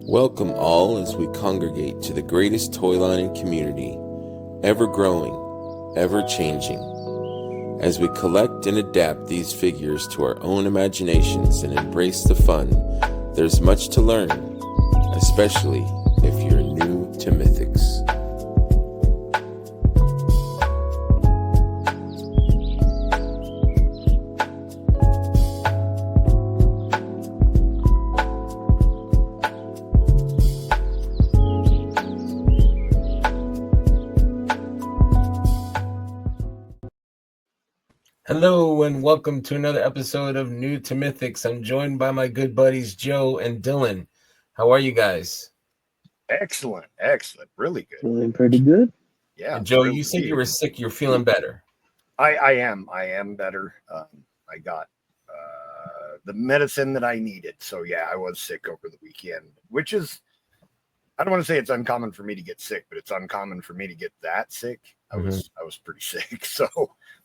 Welcome all as we congregate to the greatest toy line in community, ever growing, ever changing. As we collect and adapt these figures to our own imaginations and embrace the fun, there's much to learn, especially if you're new to Mythics. Hello and welcome to another episode of New to Mythics. I'm joined by my good buddies Joe and Dylan. How are you guys? Excellent, really good. Feeling pretty good. Yeah. And Joe, you said you were sick. You're feeling better. I am better. I got the medicine that I needed. So yeah, I was sick over the weekend, which is, I don't want to say it's uncommon for me to get sick, but it's uncommon for me to get that sick. I was pretty sick, so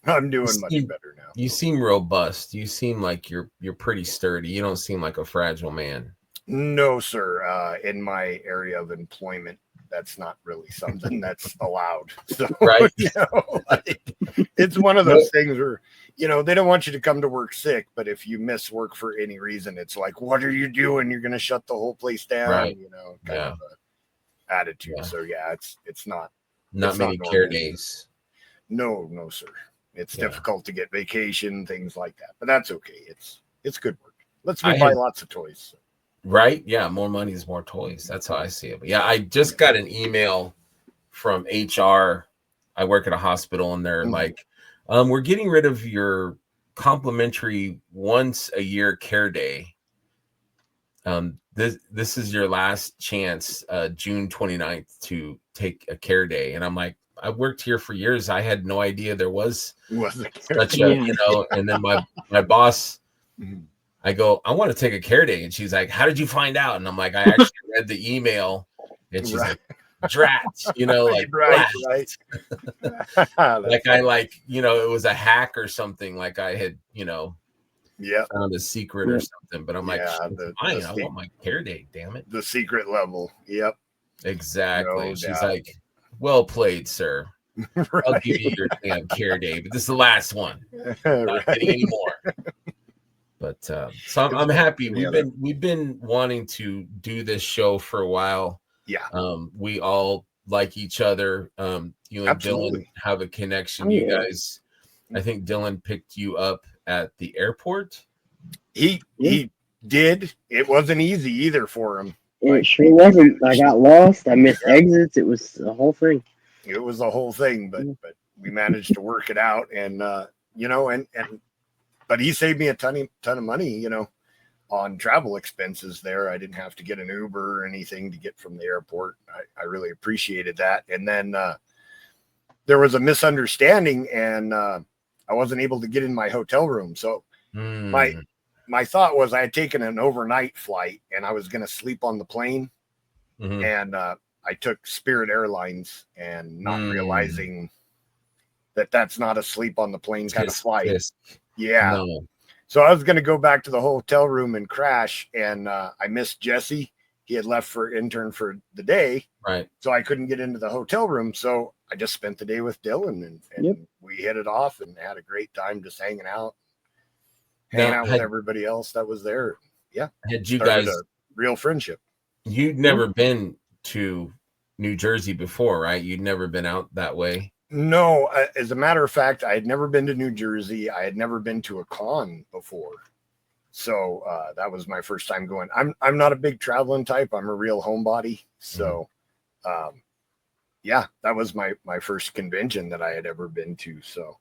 I'm doing much better now. You seem robust. You seem like you're pretty sturdy. You don't seem like a fragile man. No, sir. In my area of employment, that's not really something that's allowed. So, right? It's one of those things where, they don't want you to come to work sick, but if you miss work for any reason, it's like, what are you doing? You're going to shut the whole place down, right. Kind of a attitude. Yeah. So yeah, it's not many care days. No, sir. It's difficult to get vacation, things like that, but that's okay. It's good work. Let's buy lots of toys. So. Right? Yeah, more money is more toys. That's how I see it. But yeah, I just got an email from HR. I work at a hospital, and they're like, "We're getting rid of your complimentary once a year care day. This is your last chance, June 29th, to take a care day." And I'm like, I worked here for years. I had no idea there was such a, and then my boss, I go, I want to take a care day. And she's like, how did you find out? And I'm like, I actually read the email. And she's like, drats, like, right. Like it was a hack or something. Like I had, found a secret or something. But I'm like, I want my care day, damn it. The secret level. Yep. Exactly. No she's like, well played, sir. Right. I'll give you your damn care day, but this is the last one. Not getting any more. But so I'm happy. We've been wanting to do this show for a while. Yeah. We all like each other. You and Dylan have a connection. You guys, I think Dylan picked you up at the airport. He did. It wasn't easy either for him. It sure wasn't. I got lost. I missed exits. It was the whole thing. It was the whole thing, but we managed to work it out, and but he saved me a ton of money, on travel expenses there. I didn't have to get an Uber or anything to get from the airport. I really appreciated that. And then there was a misunderstanding, and I wasn't able to get in my hotel room. So my thought was I had taken an overnight flight and I was going to sleep on the plane. And I took Spirit Airlines and not realizing that that's not a sleep on the plane kind of flight. Yeah. No. So I was going to go back to the hotel room and crash. And I missed Jesse. He had left for intern for the day. Right. So I couldn't get into the hotel room. So I just spent the day with Dylan and we hit it off and had a great time just hanging out with everybody else that was there. Yeah. Had you guys a real friendship? You'd never been to New Jersey before, right? You'd never been out that way. No, as a matter of fact, I had never been to New Jersey. I had never been to a con before. So that was my first time going. I'm not a big traveling type. I'm a real homebody. So that was my first convention that I had ever been to. So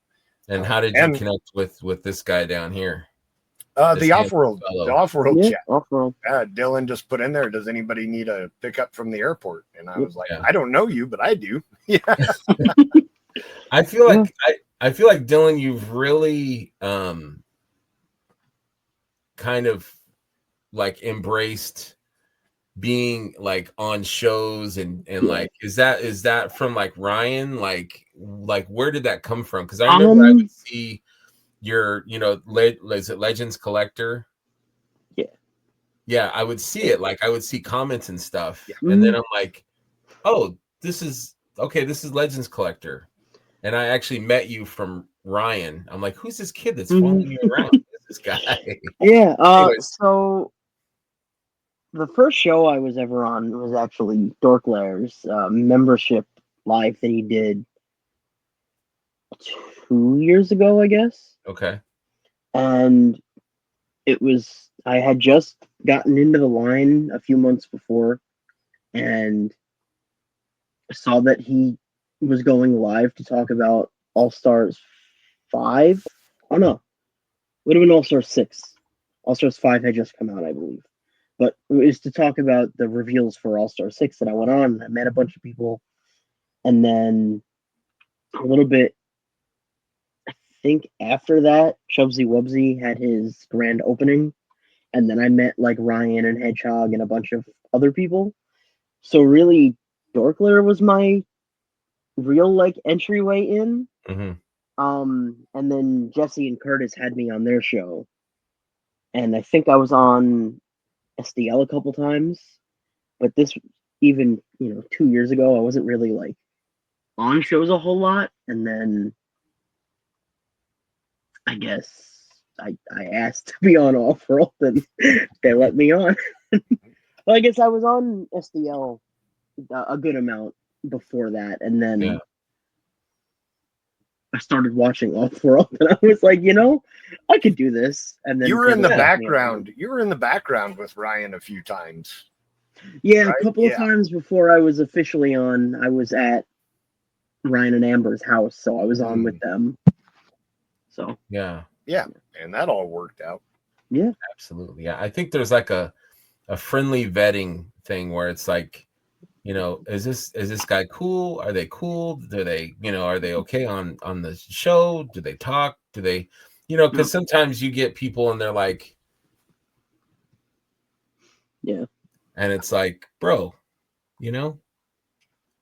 and how did you connect with this guy down here? The off-world chat. Off-world. Dylan just put in there, does anybody need a pickup from the airport? And I was like, I don't know you, but I do. Yeah. I feel like Dylan, you've really kind of like embraced being like on shows and like is that from like Ryan? Like where did that come from? Because I remember I would see your is it Legends Collector? Yeah. Yeah, I would see it. Like I would see comments and stuff, Yeah. and then I'm like, oh, this is okay. This is Legends Collector, and I actually met you from Ryan. I'm like, who's this kid that's following me around? Who's this guy? Yeah. Anyways, So the first show I was ever on was actually Dork Lairs membership live that he did 2 years ago, I guess. okay. And I had just gotten into the line a few months before, and saw that he was going live to talk about All Stars 5. Oh no, would have been All Stars 6. All Stars 5 had just come out, I believe. But it was to talk about the reveals for All Star 6 that I went on. I met a bunch of people. And then a little bit, I think after that, Chubsy Wubsy had his grand opening. And then I met like Ryan and Hedgehog and a bunch of other people. So really, Dorkler was my real like entryway in. Mm-hmm. And then Jesse and Curtis had me on their show. And I think I was on SDL a couple times, but this even 2 years ago I wasn't really like on shows a whole lot, and then I guess I asked to be on Off-World and they let me on. Well, I guess I was on SDL a good amount before that, and then I started watching Off-World, and I was like, I could do this. And then you were in the background. You were in the background with Ryan a few times. Yeah, right? A couple of times before I was officially on. I was at Ryan and Amber's house, so I was on with them. So yeah, and that all worked out. Yeah, absolutely. Yeah, I think there's like a friendly vetting thing where it's like, is this guy cool? Are they cool? Do they, are they okay on the show? Do they talk? Do they, because sometimes you get people and they're like, yeah, and it's like, bro,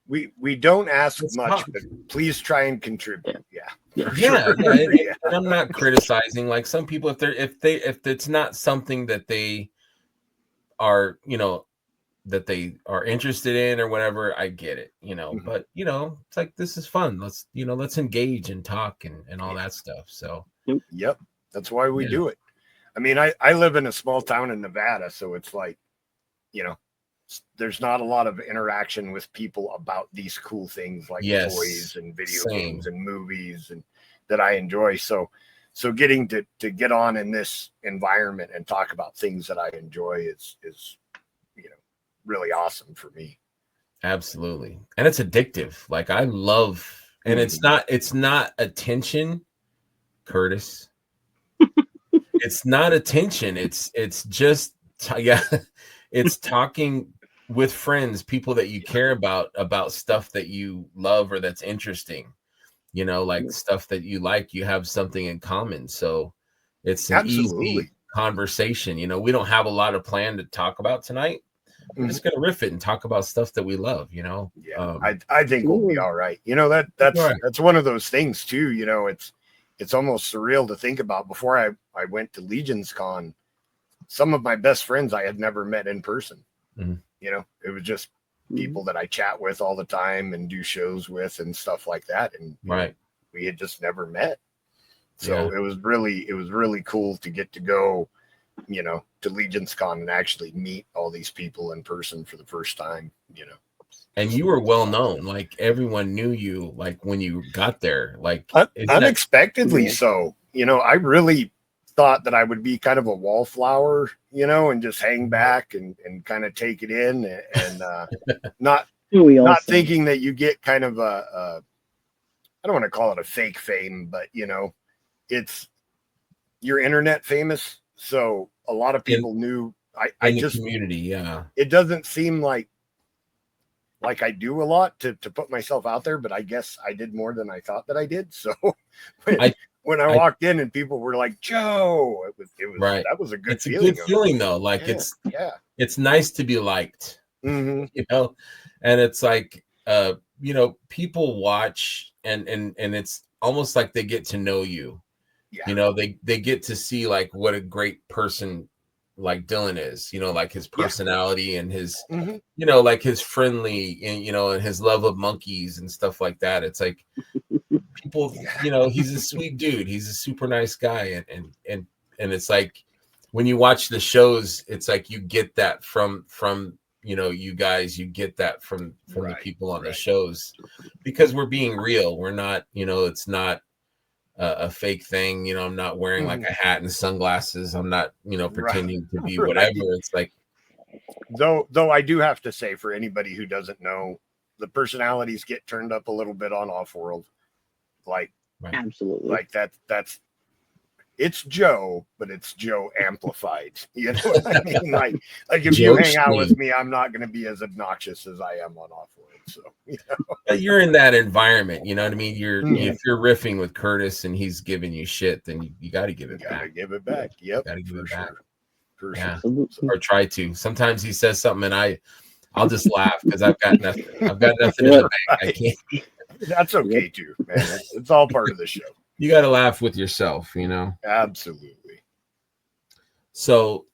we don't ask much, but please try and contribute. Yeah. And I'm not criticizing. Like some people, if it's not something that they are, that they are interested in or whatever, I get it, but it's like, this is fun. Let's engage and talk and all that stuff. So yep, that's why we do it. I mean, I live in a small town in Nevada, so it's like, there's not a lot of interaction with people about these cool things like toys and video games and movies and that I enjoy. So getting to get on in this environment and talk about things that I enjoy is really awesome for me. Absolutely. And it's addictive. Like I love, and it's not attention, Curtis. It's not attention. It's just, it's talking with friends, people that you care about stuff that you love or that's interesting, like stuff that you like, you have something in common. So it's an easy conversation. We don't have a lot of plan to talk about tonight. We're just gonna riff it and talk about stuff that we love, I think we'll be all right. That's one of those things too. It's almost surreal to think about. Before I went to Legions Con, some of my best friends I had never met in person. It was just people that I chat with all the time and do shows with and stuff like that. And we had just never met. So it was really cool to get to go, to Legions Con and actually meet all these people in person for the first time, And you were well known, like everyone knew you, like when you got there, like unexpectedly. So, I really thought that I would be kind of a wallflower, and just hang back and kind of take it in and not thinking that you get kind of I don't want to call it a fake fame, but it's you're internet famous. So a lot of people knew I just community. It doesn't seem like I do a lot to put myself out there, but I guess I did more than I thought that I did. So when I walked in and people were like, Joe, it was right. That was a good feeling. It's a good feeling though. Like it's nice to be liked, and it's like, people watch and it's almost like they get to know you. They get to see like what a great person like Dylan is, you know, like his personality and his, Mm-hmm. you know, like his friendly and, you know, and his love of monkeys and stuff like that. It's like people, you know, he's a sweet dude. He's a super nice guy. And it's like when you watch the shows, it's like you get that from, you know, you guys, you get that from the people on the shows, because we're being real. We're not, you know, it's not a fake thing. You know, I'm not wearing like a hat and sunglasses. I'm not, you know, pretending to be whatever. It's like, though I do have to say, for anybody who doesn't know, the personalities get turned up a little bit on Off-World. Like, absolutely, like that's it's Joe, but it's Joe amplified. You know what I mean? Like if you hang out with me, I'm not going to be as obnoxious as I am on Off-World. So, you know. But you're in that environment, you know what I mean? If you're riffing with Curtis and he's giving you shit, then you got to give it back. Got to give it back. Yep, got to give it back. For sure. Absolutely. Or try to. Sometimes he says something and I'll just laugh because I've got nothing. I've got nothing in the bank. I can't. That's okay too, man. It's all part of the show. You got to laugh with yourself, you know? Absolutely. So,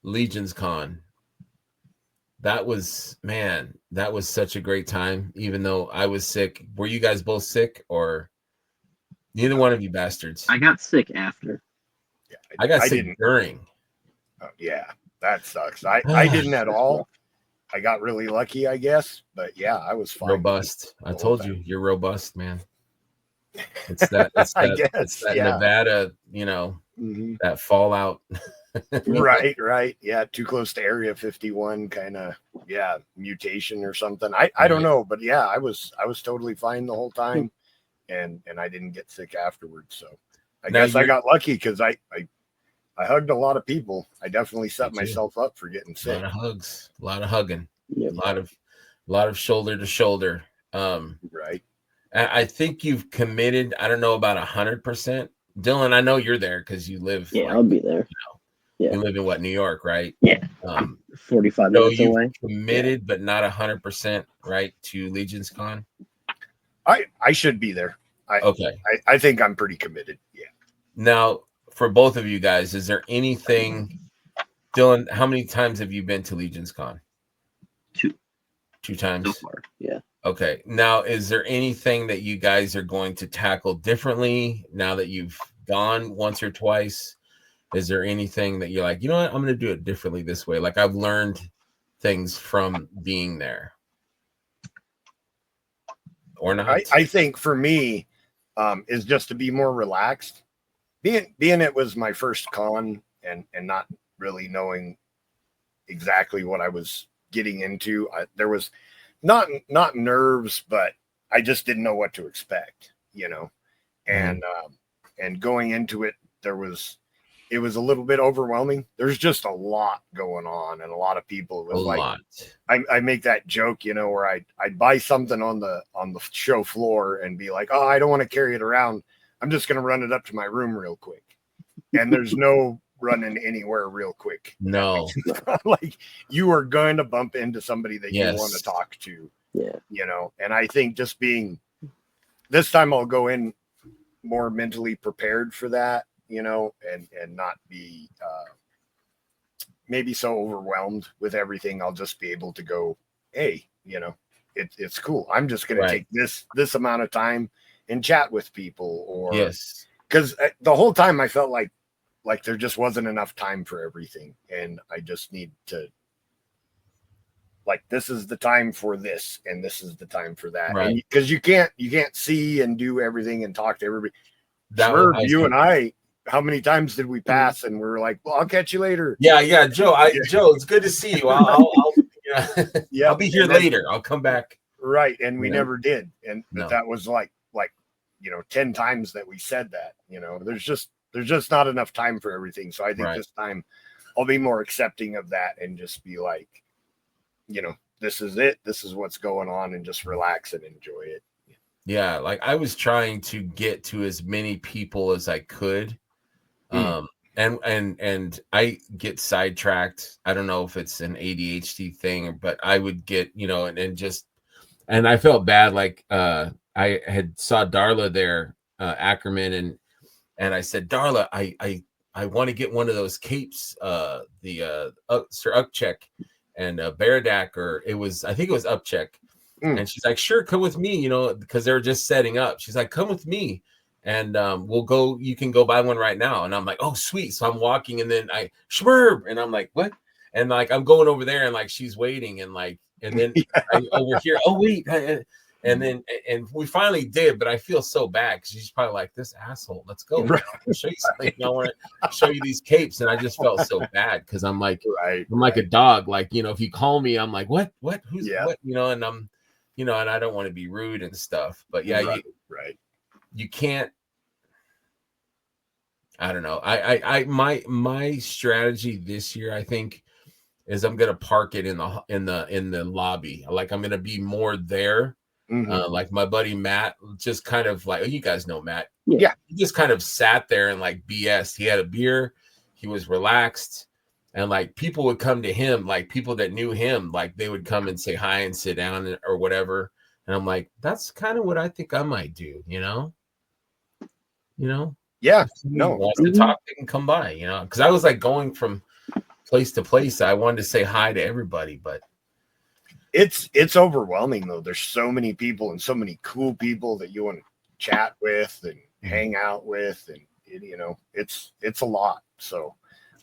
Legion's Con. That was such a great time, even though I was sick. Were you guys both sick, or neither one of you bastards? I got sick after. Yeah, I got sick during. Oh, yeah, that sucks. I didn't at all. I got really lucky, I guess. But yeah, I was fine. Robust. I told you, you're robust, man. It's that Nevada, you know, that fallout. Right. Yeah, too close to Area 51 kind of, mutation or something. I don't know, but yeah, I was totally fine the whole time, and I didn't get sick afterwards. So I guess I got lucky because I hugged a lot of people. I definitely set myself up for getting sick. A lot of hugs, a lot of hugging, a lot of shoulder to shoulder. Right. I think you've committed. I don't know about 100%. Dylan, I know you're there because you live. Yeah, I'll be there. You live in New York, right? Yeah. 45 minutes away. Committed, but not 100%, right, to Legion's Con? I should be there. I think I'm pretty committed. Yeah. Now, for both of you guys, is there anything, Dylan, how many times have you been to Legion's Con? 2 times? So far, yeah. Okay. Now, is there anything that you guys are going to tackle differently now that you've gone once or twice? Is there anything that you're like, you know what, I'm going to do it differently this way? Like, I've learned things from being there. Or not? I think for me, is just to be more relaxed. Being it was my first con and not really knowing exactly what I was getting into. There was not nerves, but I just didn't know what to expect, you know. And going into it, it was a little bit overwhelming. There's just a lot going on and a lot of people. It was I make that joke, you know, where I'd buy something on the show floor and be like, oh, I don't want to carry it around. I'm just going to run it up to my room real quick. And there's no running anywhere real quick. No. Like, you are going to bump into somebody that you want to talk to. Yeah. You know, and I think just this time I'll go in more mentally prepared for that, you know, and not be maybe so overwhelmed with everything. I'll just be able to go, hey, you know, it's cool. I'm just going to take this amount of time and chat with people, or because the whole time I felt like there just wasn't enough time for everything, and I just need to, like, this is the time for this and this is the time for that, because you can't see and do everything and talk to everybody. You and I, how many times did we pass and we were like, well, I'll catch you later? Yeah, Joe. Joe, it's good to see you. I'll be here later. I'll come back. Right, and we never did, and that was like 10 times that we said that. You know, there's just not enough time for everything. So I think this time I'll be more accepting of that and just be like, you know, this is it. This is what's going on, and just relax and enjoy it. Yeah, like I was trying to get to as many people as I could. And I get sidetracked. I don't know if it's an ADHD thing, but I would get, you know, and I felt bad. Like I had saw Darla there, Ackerman, and I said, Darla, I I want to get one of those capes, Sir Ukchek and Baradak, or I think it was Upcheck. And she's like, sure, come with me, because they're just setting up. She's like, come with me. And we'll go, you can go buy one right now. And I'm like, oh, sweet. So I'm walking, and then Schmerb, and I'm like, what? And like, I'm going over there, and like, she's waiting, and like, and then I over here, oh, wait. And then, and we finally did, but I feel so bad because she's probably like, this asshole, let's go. Right. I'll show you something. I want to show you these capes. And I just felt so bad because I'm like, I'm like a dog. Like, if you call me, I'm like, what, who's what, and I'm, and I don't want to be rude and stuff, but yeah, you can't, I don't know. My strategy this year, I think, is I'm going to park it in the lobby. Like, I'm going to be more there. Like my buddy Matt, just kind of like, you guys know Matt. Yeah. He just kind of sat there and like BS. He had a beer. He was relaxed. And like people would come to him, like people that knew him, like they would come and say hi and sit down or whatever. And I'm like, that's kind of what I think I might do, Yeah. No. Wants to talk, they can come by, because I was like going from place to place. I wanted to say hi to everybody, but it's overwhelming though. There's so many people and so many cool people that you want to chat with and hang out with, and it's a lot. So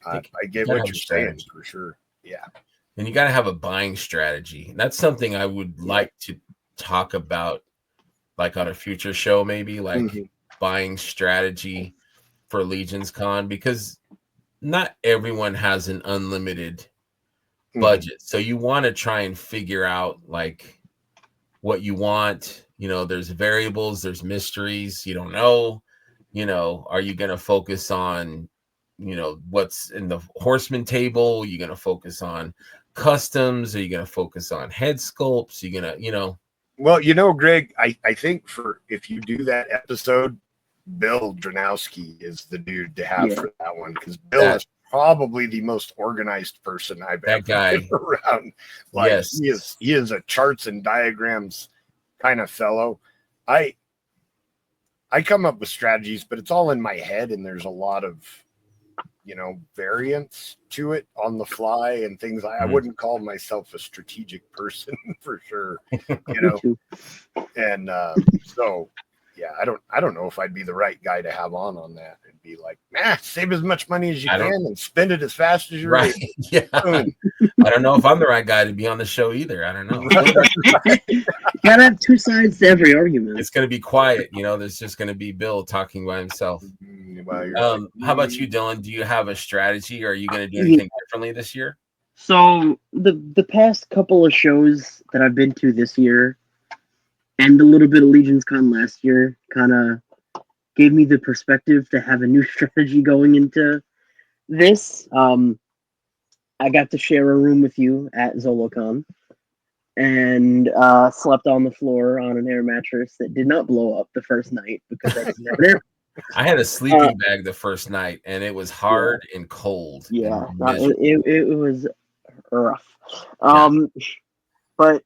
I get what you're saying for sure. Yeah. And you got to have a buying strategy. That's something I would like to talk about, like on a future show, maybe like buying strategy for Legions Con, because not everyone has an unlimited budget. So you want to try and figure out like what you want. There's variables, there's mysteries. You don't know, are you going to focus on, what's in the horseman table? Are you going to focus on customs? Are you going to focus on head sculpts? Are you going to, Well, Greg, I think if you do that episode, Bill Dranowski is the dude to have for that one, because Bill is probably the most organized person I've ever been around. Like, yes. He is a charts and diagrams kind of fellow. I come up with strategies, but it's all in my head, and there's a lot of variance to it on the fly and things. I wouldn't call myself a strategic person for sure, and so yeah, I don't know if I'd be the right guy to have on that and be like, save as much money as you can and spend it as fast as you're right. Yeah. I don't know if I'm the right guy to be on the show either. I don't know. You gotta have two sides to every argument. It's going to be quiet. There's just going to be Bill talking by himself. How about you, Dylan? Do you have a strategy, or are you going to do anything differently this year? So the past couple of shows that I've been to this year, and a little bit of Legions Con last year, kind of gave me the perspective to have a new strategy going into this. I got to share a room with you at ZoloCon, and slept on the floor on an air mattress that did not blow up the first night because I didn't have an air. I had a sleeping bag the first night, and it was hard and cold. Yeah, it was rough. But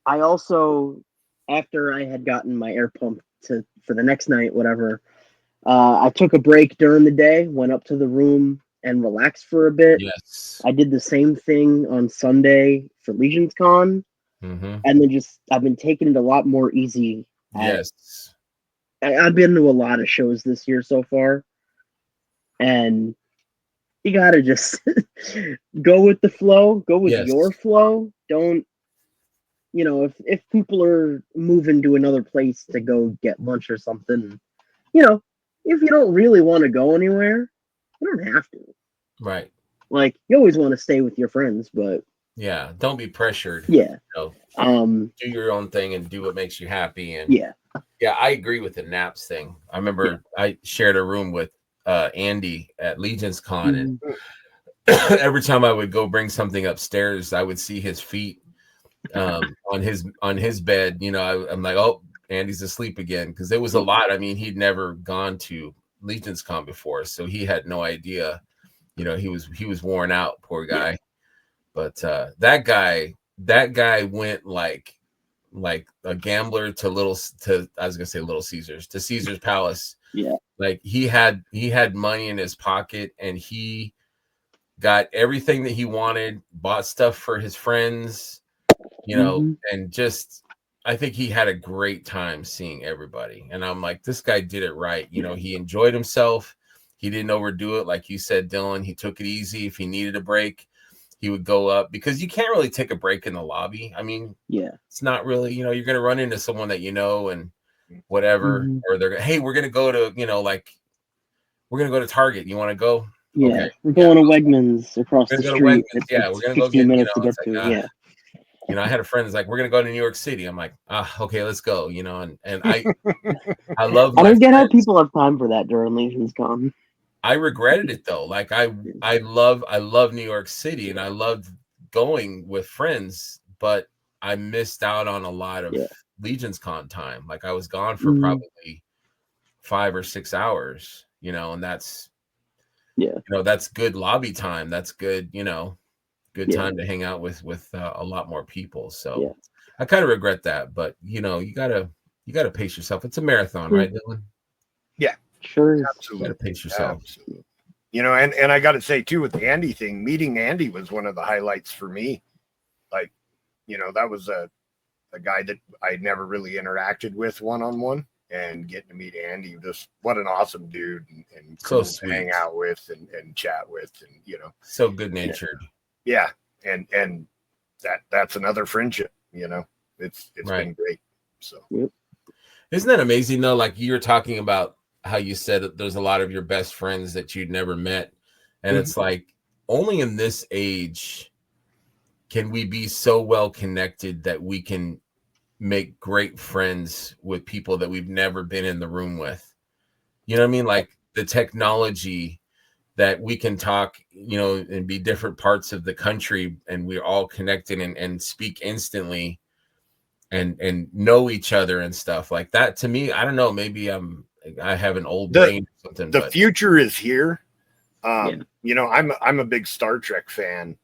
I also, after I had gotten my air pump for the next night, whatever, I took a break during the day, went up to the room and relaxed for a bit. Yes. I did the same thing on Sunday for Legions Con, and then I've been taking it a lot more easy. Yes. I've been to a lot of shows this year so far, and you gotta just go with the flow, go with your flow. Don't, if people are moving to another place to go get lunch or something, if you don't really want to go anywhere, you don't have to. Right. Like, you always want to stay with your friends, but yeah, don't be pressured. Yeah. Do your own thing and do what makes you happy. And yeah, I agree with the naps thing. I remember I shared a room with Andy at Legions Con, and every time I would go bring something upstairs, I would see his feet on his bed. I'm like, oh, Andy's asleep again, because it was a lot. I mean, he'd never gone to Legions Con before, so he had no idea. He was worn out, poor guy. But that guy went like like a gambler to I was gonna say Little Caesars, to Caesar's Palace. Yeah. Like he had money in his pocket, and he got everything that he wanted, bought stuff for his friends, you know, and just, I think he had a great time seeing everybody. And I'm like, this guy did it right. You know, he enjoyed himself. He didn't overdo it. Like you said, Dylan, he took it easy. If he needed a break, he would go up, because you can't really take a break in the lobby. I mean, it's not really, you know, you're going to run into someone that you know and whatever, or they're, hey, we're going to go to, you know, like, we're going to go to Target. You want to go? Yeah, okay. We're going to Wegmans across the street. Yeah, we're going to go 15 get, minutes you know, to get to. Yeah. You know, I had a friend that's like, we're going to go to New York City. I'm like, okay, let's go, you know, and I love, I don't get how people have time for that during Legion's Con. I regretted it though. Like I love New York City, and I loved going with friends, but I missed out on a lot of Legion's Con time. Like I was gone for probably 5 or 6 hours, you know, and that's, you know, that's good lobby time. That's good, you know, good time to hang out with a lot more people. So I kind of regret that, but you know, you gotta pace yourself. It's a marathon, right, Dylan? Yeah, sure. Absolutely. You gotta pace yourself. Absolutely. You know, and I got to say too, with the Andy thing, meeting Andy was one of the highlights for me. Like, you know, that was a guy that I'd never really interacted with one-on-one, and getting to meet Andy, just what an awesome dude, and cool So to hang out with and chat with, and you know, so good natured. Yeah, and that's another friendship. You know, it's been great. So isn't that amazing though? Like you were talking about how you said that there's a lot of your best friends that you'd never met, and it's like only in this age can we be so well connected that we can make great friends with people that we've never been in the room with. You know what I mean? Like the technology that we can talk, you know, and be different parts of the country, and we're all connected and speak instantly and know each other and stuff like that. To me, I don't know, maybe I have an old brain or something. The future is here. You know, I'm a big Star Trek fan,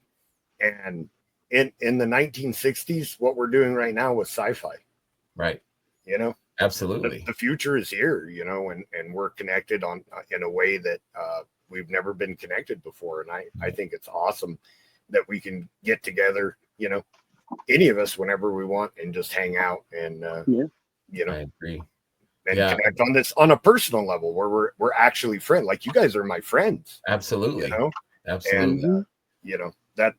and in the 1960s, what we're doing right now was sci-fi. Right. You know, absolutely. The future is here, you know, and we're connected on in a way that we've never been connected before. And I think it's awesome that we can get together, you know, any of us whenever we want, and just hang out and, you know, I agree. And connect on this on a personal level where we're actually friends. Like you guys are my friends. Absolutely. You know? Absolutely. And, you know,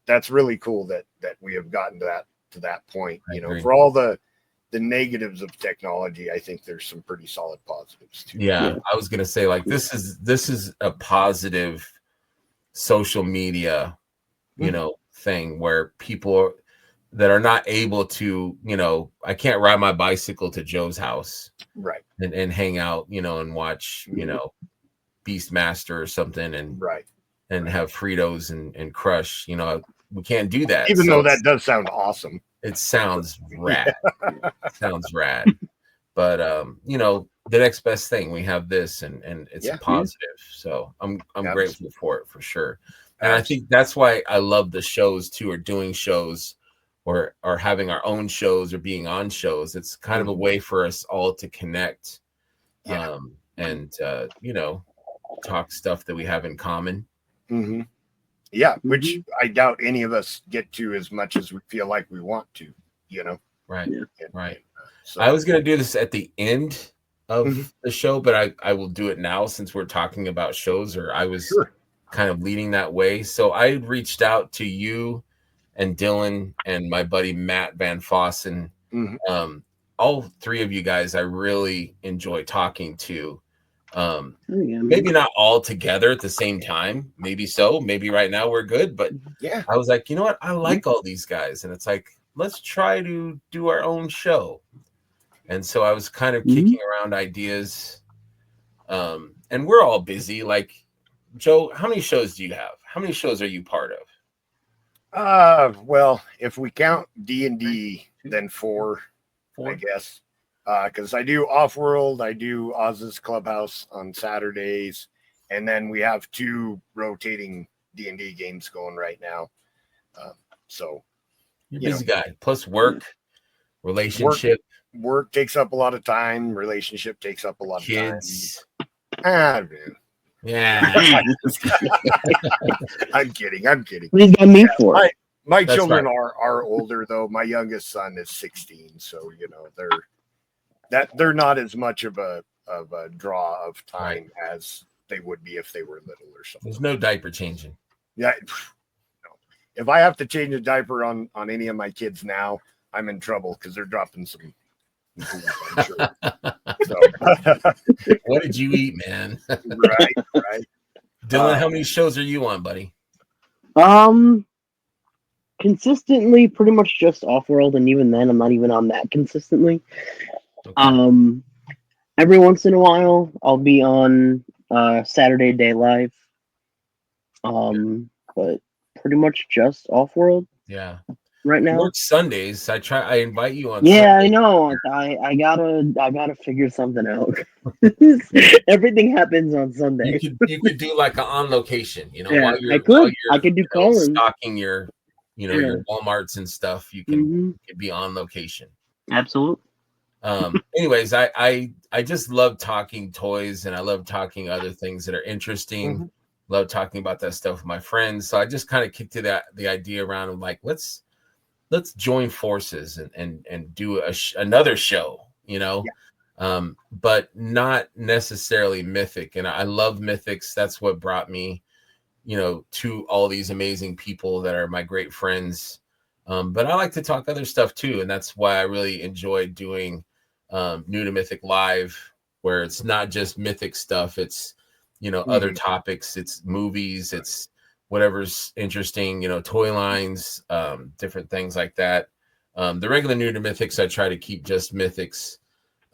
that's really cool that we have gotten to that point, you know, agree. for all the negatives of technology. I think there's some pretty solid positives too. Yeah. I was going to say, like, this is a positive social media, you know, thing where people that are not able to, you know, I can't ride my bicycle to Joe's house. Right. And hang out, you know, and watch, you know, Beastmaster or something, and have Fritos and Crush. You know, we can't do that. Even though that does sound awesome. It sounds rad. Sounds rad. But you know, the next best thing, we have this, and it's positive. So I'm grateful for it, for sure. And I think that's why I love the shows too, or doing shows, or having our own shows, or being on shows. It's kind of a way for us all to connect, and you know, talk stuff that we have in common. Yeah, which I doubt any of us get to as much as we feel like we want to, you know. Right. So I was gonna do this at the end of the show, but I will do it now since we're talking about shows, or I was kind of leading that way. So I reached out to you and Dylan and my buddy Matt Van Fossen. All three of you guys I really enjoy talking to. Maybe not all together at the same time. Maybe so. Maybe right now we're good. But I was like, you know what? I like all these guys. And it's like, let's try to do our own show. And so I was kind of kicking around ideas. And we're all busy. Like, Joe, how many shows do you have? How many shows are you part of? Well, if we count D&D, then four, I guess. Because I do Off-World, I do Oz's Clubhouse on Saturdays, and then we have 2 rotating D&D games going right now. So you're a busy guy. Plus work, relationship, work takes up a lot of time. Relationship takes up a lot kids. of time. Yeah. I'm kidding. What he's got me for? My That's children right. are older though. My youngest son is 16, so you know they're not as much of a draw of time as they would be if they were little or something. There's no diaper changing. Yeah. No. If I have to change a diaper on any of my kids now, I'm in trouble because they're dropping some. I'm sure. So. What did you eat, man? Right. Dylan, how many shows are you on, buddy? Consistently, pretty much just Off-World, and even then, I'm not even on that consistently. Okay. Every once in a while, I'll be on Saturday Day Live. But pretty much just Off-World. Yeah. Right now. Work Sundays. I invite you on. Yeah, Sundays. I know. I gotta figure something out. Everything happens on Sunday. You could do like an on location. You know, yeah, while you're I could do calling, stocking your, your Walmarts and stuff. You can could be on location. Absolutely. Anyways, I just love talking toys, and I love talking other things that are interesting. Love talking about that stuff with my friends. So I just kind of kicked the idea around of like, let's join forces and do another show, but not necessarily Mythic. And I love Mythics. That's what brought me, to all these amazing people that are my great friends. But I like to talk other stuff too. And that's why I really enjoyed doing New to Mythic Live, where it's not just Mythic stuff. It's, other topics, it's movies, it's whatever's interesting, toy lines, different things like that. The regular New to Mythics, I try to keep just Mythics,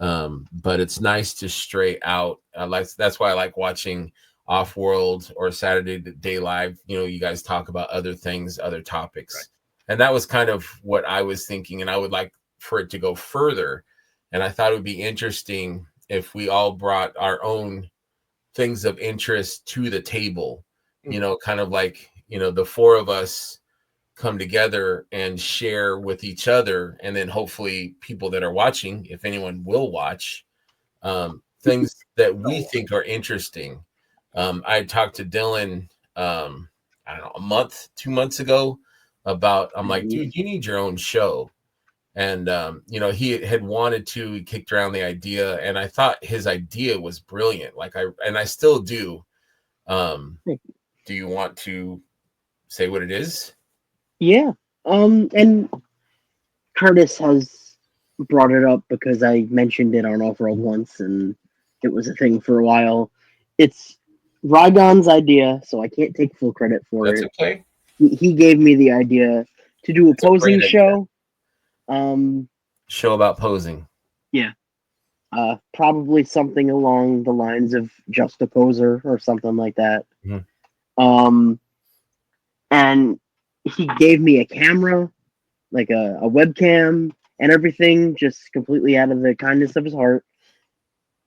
but it's nice to stray out. That's why I like watching Off-World or Saturday Day Live. You guys talk about other things, other topics. Right. And that was kind of what I was thinking, and I would like for it to go further. And I thought it would be interesting if we all brought our own things of interest to the table, kind of like, the four of us come together and share with each other. And then hopefully people that are watching, if anyone will watch, things that we think are interesting. I talked to Dylan, I don't know, 2 months ago about, I'm like, dude, you need your own show. And, he had wanted to, he kicked around the idea, and I thought his idea was brilliant. I still do. Do you want to say what it is? Yeah. And Curtis has brought it up because I mentioned it on Off-World once, and it was a thing for a while. It's Rygon's idea, so I can't take full credit for it. That's okay. He gave me the idea to do a posing show. Show about posing. Yeah. Probably something along the lines of Just a Poser or something like that. And he gave me a camera, like a webcam and everything, just completely out of the kindness of his heart.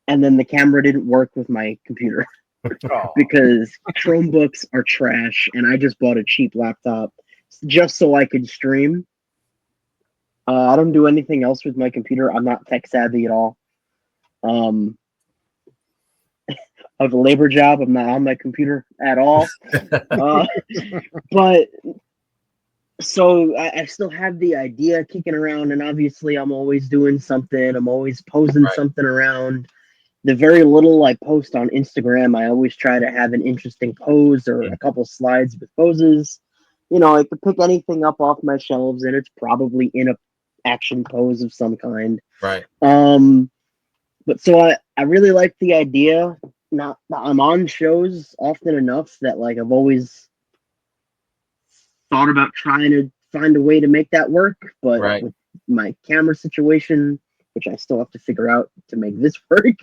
And then the camera didn't work with my computer because Chromebooks are trash, and I just bought a cheap laptop just so I could stream. I don't do anything else with my computer. I'm not tech savvy at all. I have a labor job. I'm not on my computer at all. But so I still have the idea kicking around, and obviously I'm always doing something. I'm always posing something around. The very little I post on Instagram, I always try to have an interesting pose or a couple slides with poses. I could pick anything up off my shelves, and it's probably in a action pose of some kind. Right. But so I really like the idea. I'm on shows often enough that I've always thought about trying to find a way to make that work, but with my camera situation, which I still have to figure out to make this work.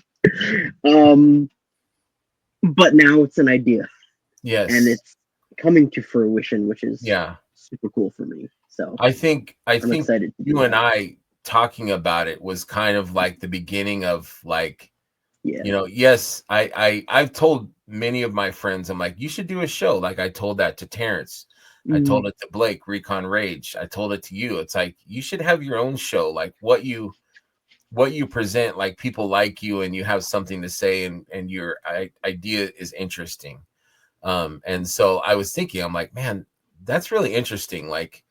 But now it's an idea. Yes. And it's coming to fruition, which is super cool for me. So I think excited you and I talking about it was kind of like the beginning of yes, I've told many of my friends, I'm like, you should do a show. Like I told that to Terrence. I told it to Blake, Recon Rage. I told it to you. It's like, you should have your own show. Like what you present, like people like you and you have something to say and your idea is interesting. And so I was thinking, I'm like, man, that's really interesting. Like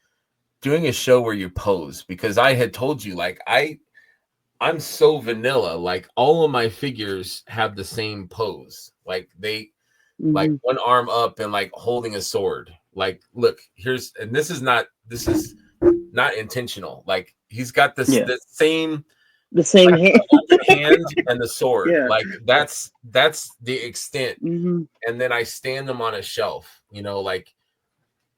doing a show where you pose, because I had told you, like, I'm so vanilla. Like all of my figures have the same pose. Like they, like one arm up and like holding a sword. Like, look, and this is not intentional. Like he's got the same hand. open hand and the sword. Yeah. Like that's the extent. And then I stand them on a shelf, like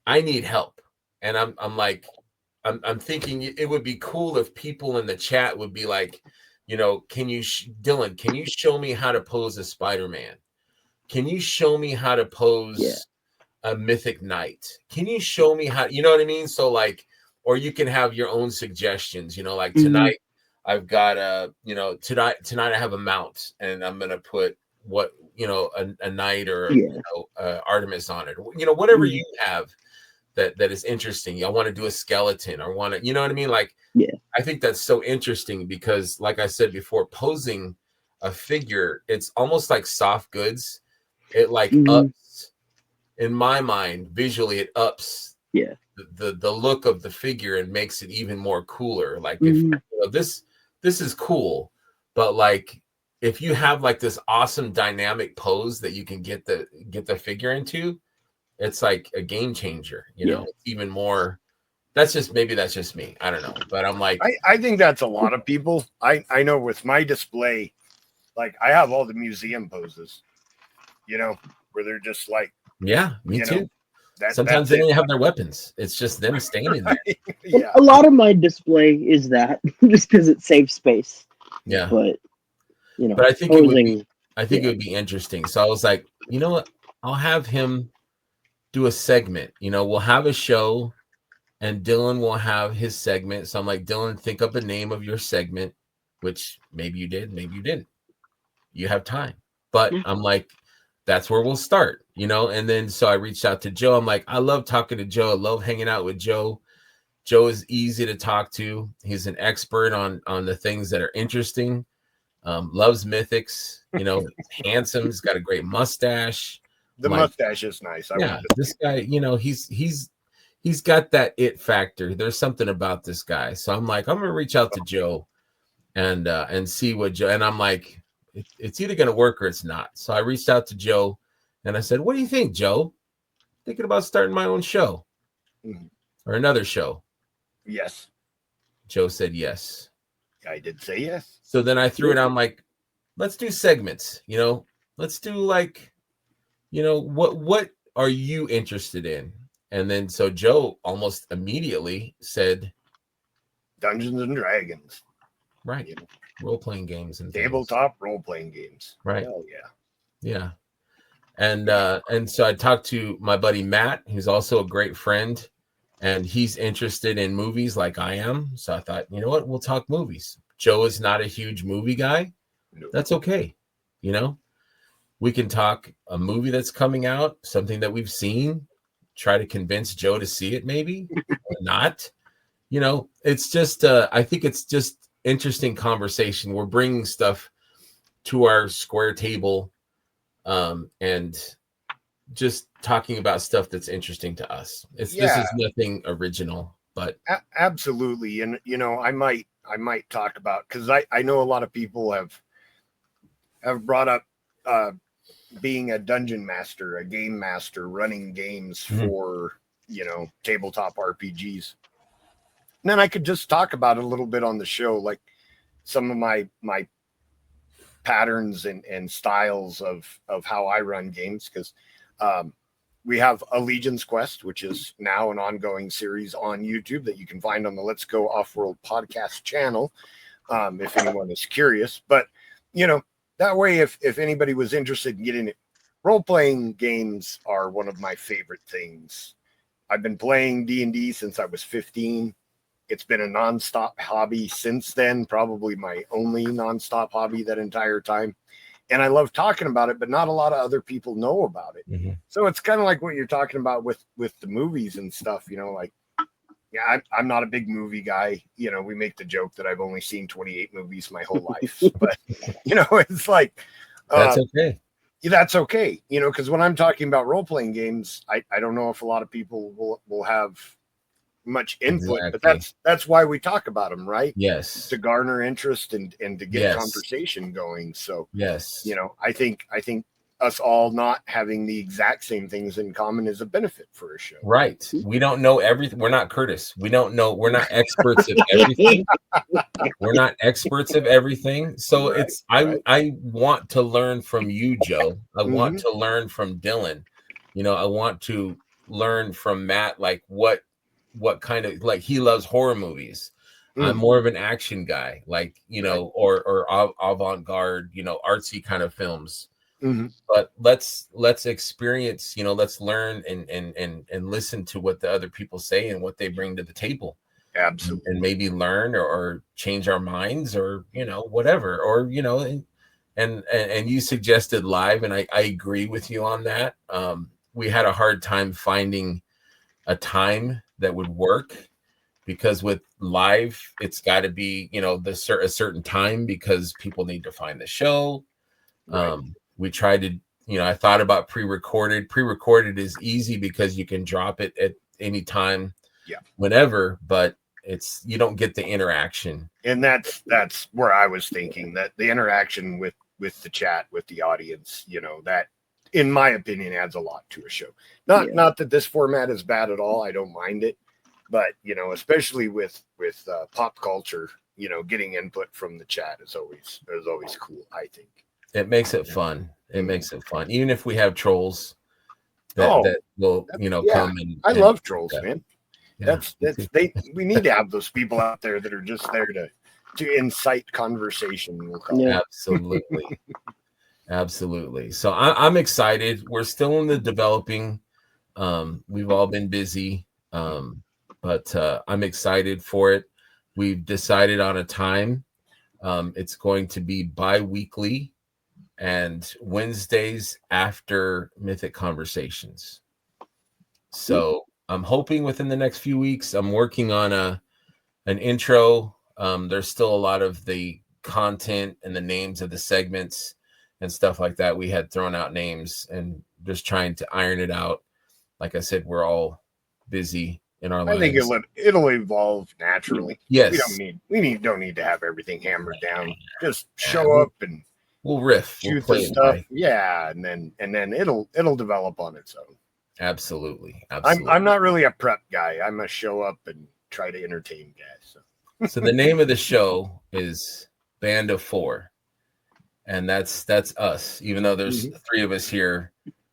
I need help. And I'm like, I'm thinking it would be cool if people in the chat would be like, Dylan, can you show me how to pose a Spider-Man? Can you show me how to pose a Mythic Knight? Can you show me how, you know what I mean? So like, or you can have your own suggestions, like tonight I've got tonight I have a mount and I'm going to put a knight or Artemis on it, whatever you have that is interesting. I want to do a skeleton or want to, you know what I mean? Like, I think that's so interesting because like I said before, posing a figure, it's almost like soft goods. It like ups, in my mind, visually, it ups the look of the figure and makes it even more cooler. Like if this is cool, but like if you have like this awesome dynamic pose that you can get the figure into, it's like a game changer. It's even more. That's just me. I don't know, but I'm like, I think that's a lot of people. I know with my display, like I have all the museum poses, where they're just like, me too. Sometimes they don't have their weapons. It's just them standing there. A lot of my display is that just because it saves space. Yeah. But I think it would be interesting. So I was like, you know what? I'll have him do a segment. We'll have a show and Dylan will have his segment. So I'm like, Dylan, think up a name of your segment, which maybe you did, maybe you didn't. You have time. But I'm like, that's where we'll start, and then so I reached out to Joe. I'm like, I love talking to Joe. I love hanging out with Joe. Joe is easy to talk to. He's an expert on the things that are interesting. Loves Mythics, handsome. He's got a great mustache. The mustache is nice. This guy, he's got that it factor. There's something about this guy. So I'm like, I'm gonna reach out to Joe and see what Joe, and I'm like, it's either going to work or it's not. So I reached out to Joe and I said, what do you think, Joe? Thinking about starting my own show or another show? Yes. Joe said yes. I did say yes. So then I threw it out. I'm like, let's do segments, let's do like, what are you interested in? And then so Joe almost immediately said Dungeons and Dragons. Right. Role-playing games and tabletop role-playing games. Right. Hell yeah. And so I talked to my buddy Matt, who's also a great friend, and he's interested in movies like I am. So I thought, you know what, we'll talk movies. Joe is not a huge movie guy. No. That's okay. We can talk a movie that's coming out, something that we've seen, try to convince Joe to see it maybe or not. It's just I think it's just interesting conversation. We're bringing stuff to our square table and just talking about stuff that's interesting to us. This is nothing original, but absolutely. And I might talk about, because I know a lot of people have brought up being a dungeon master, a game master, running games for tabletop RPGs. And then I could just talk about it a little bit on the show, like some of my patterns and styles of how I run games, because we have Allegiance Quest, which is now an ongoing series on YouTube that you can find on the Let's Go Off-World podcast channel, if anyone is curious. But that way, if anybody was interested in getting it, role-playing games are one of my favorite things. I've been playing D&D since I was 15. It's been a nonstop hobby since then, probably my only nonstop hobby that entire time. and I love talking about it, but not a lot of other people know about it. Mm-hmm. So it's kind of like what you're talking about with the movies and stuff, you know, like, yeah, I'm not a big movie guy. You know, we make the joke that I've only seen 28 movies my whole life, but you know, it's like, that's okay. That's okay. You know, because when I'm talking about role-playing games, I don't know if a lot of people will have much input, Exactly. but that's why we talk about them, right? Yes. To garner interest and to get Yes. conversation going. So, yes, you know, I think us all not having the exact same things in common is a benefit for a show. Right. We don't know everything. We're not Curtis. We don't know. We're not experts of everything. We're not experts of everything. So Right, it's I want to learn from you, Joe. I want to learn from Dylan. You know, I want to learn from Matt, like what kind of, like, he loves horror movies. I'm more of an action guy, like, you know, or avant-garde, you know, artsy kind of films. But let's experience, you know, let's learn and listen to what the other people say and what they bring to the table. Absolutely. And maybe learn or change our minds, or, you know, whatever, or, you know, and you suggested live, and I agree with you on that. We had a hard time finding a time that would work, because with live, it's got to be, you know, a certain time, because people need to find the show. We tried to, you know, I thought about pre-recorded. Pre-recorded is easy because you can drop it at any time, whenever, but you don't get the interaction. And that's where I was thinking, that the interaction with the chat, with the audience, you know, that in my opinion adds a lot to a show. Not that this format is bad at all. I don't mind it, but, you know, especially with pop culture, you know, getting input from the chat is always cool. I think it makes it fun. It makes it fun, even if we have trolls that will, you know, come and I love trolls, man. Yeah. We need to have those people out there that are just there to incite conversation. We'll call it. Absolutely. Absolutely. So I'm excited. We're still in the developing. We've all been busy, but I'm excited for it. We've decided on a time. It's going to be bi-weekly and Wednesdays after Mythic Conversations. So I'm hoping within the next few weeks. I'm working on an intro. There's still a lot of the content and the names of the segments and stuff like that. We had thrown out names and just trying to iron it out. Like I said, we're all busy in our lives. I think it'll evolve naturally. Yes. We don't need to have everything hammered down. Just show up and we'll riff, shoot the stuff. Yeah, and then it'll develop on its own. Absolutely. I'm not really a prep guy. I'm a show up and try to entertain guy. So the name of the show is Band of Four, and that's us. Even though there's three of us here,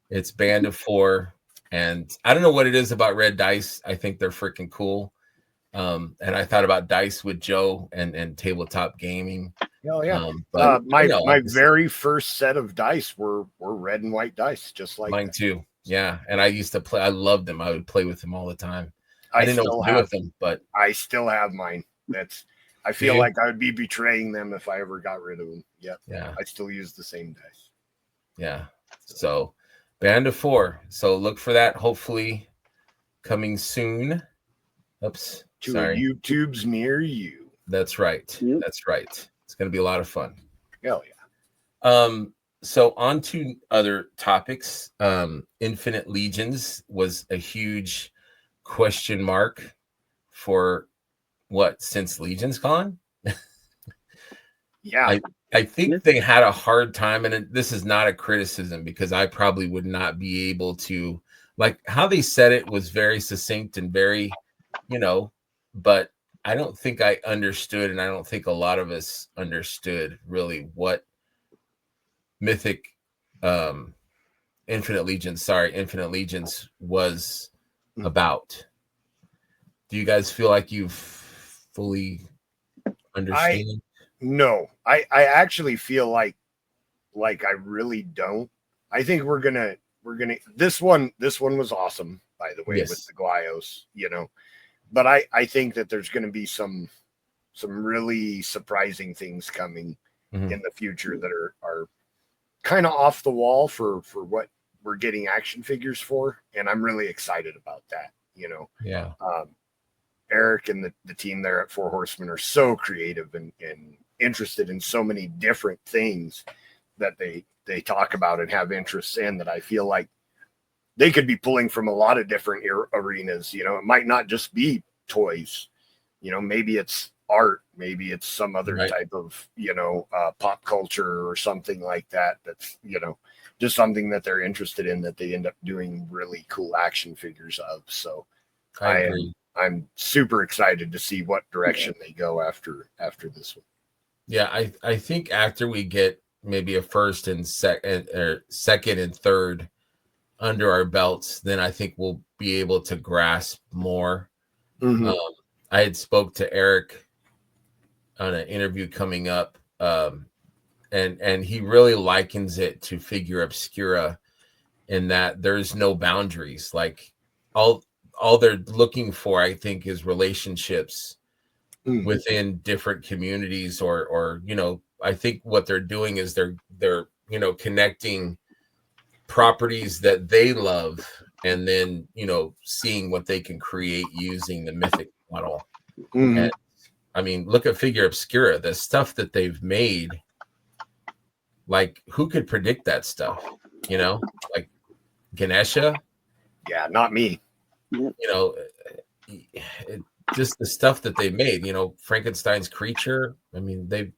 it's Band of Four. And I don't know what it is about red dice. I think they're freaking cool. And I thought about dice with Joe and tabletop gaming. Oh yeah. But my very first set of dice were red and white dice, just like mine too. Yeah, and I used to play. I loved them. I would play with them all the time. I didn't know what to do with them, but I still have mine. I feel like I would be betraying them if I ever got rid of them. Yep. Yeah. I still use the same dice. Yeah. So Band of Four. So look for that. Hopefully coming soon. Oops. Sorry. YouTube's near you. That's right. Yep. That's right. It's going to be a lot of fun. Hell yeah. So on to other topics. Infinite Legions was a huge question mark for since Legion's Con? Yeah. I think they had a hard time, and this is not a criticism, because I probably would not be able to, like, how they said it was very succinct and very, you know, but I don't think I understood, and I don't think a lot of us understood really what Mythic Infinite Legions was about. Do you guys feel like you've fully understand? No, I actually feel like I really don't. I think we're gonna this one was awesome, by the way, with the Glyos, you know, but I think that there's gonna be some really surprising things coming in the future that are kind of off the wall for what we're getting action figures for, and I'm really excited about that. Yeah. Eric and the team there at Four Horsemen are so creative and interested in so many different things that they talk about and have interests in, that I feel like they could be pulling from a lot of different arenas. It might not just be toys. Maybe it's art, maybe it's some other type of pop culture or something like that. That's just something that they're interested in, that they end up doing really cool action figures of. So I agree. I'm super excited to see what direction they go after this one. Yeah, I think after we get maybe a first and second and third under our belts, then I think we'll be able to grasp more. Mm-hmm. I had spoke to Eric on an interview coming up, and he really likens it to Figure Obscura, in that there's no boundaries. Like all they're looking for, I think, is relationships within different communities, or I think what they're doing is they're connecting properties that they love, and then seeing what they can create using the Mythic model. And I mean, look at Figure Obscura, the stuff that they've made. Like, who could predict that stuff? Like Ganesha. Yeah, not me. Just the stuff that they made. Frankenstein's creature. I mean, they've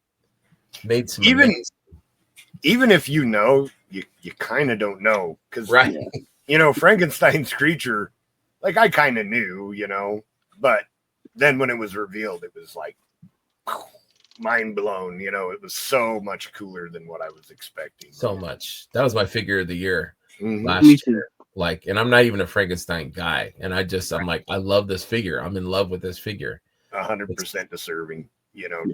made some even if you kind of don't know, because Frankenstein's creature, like, I kind of knew, but then when it was revealed, it was like mind blown. It was so much cooler than what I was expecting. So much. That was my figure of the year last year. Like, and I'm not even a Frankenstein guy, and I'm like, I love this figure. I'm in love with this figure. 100% deserving.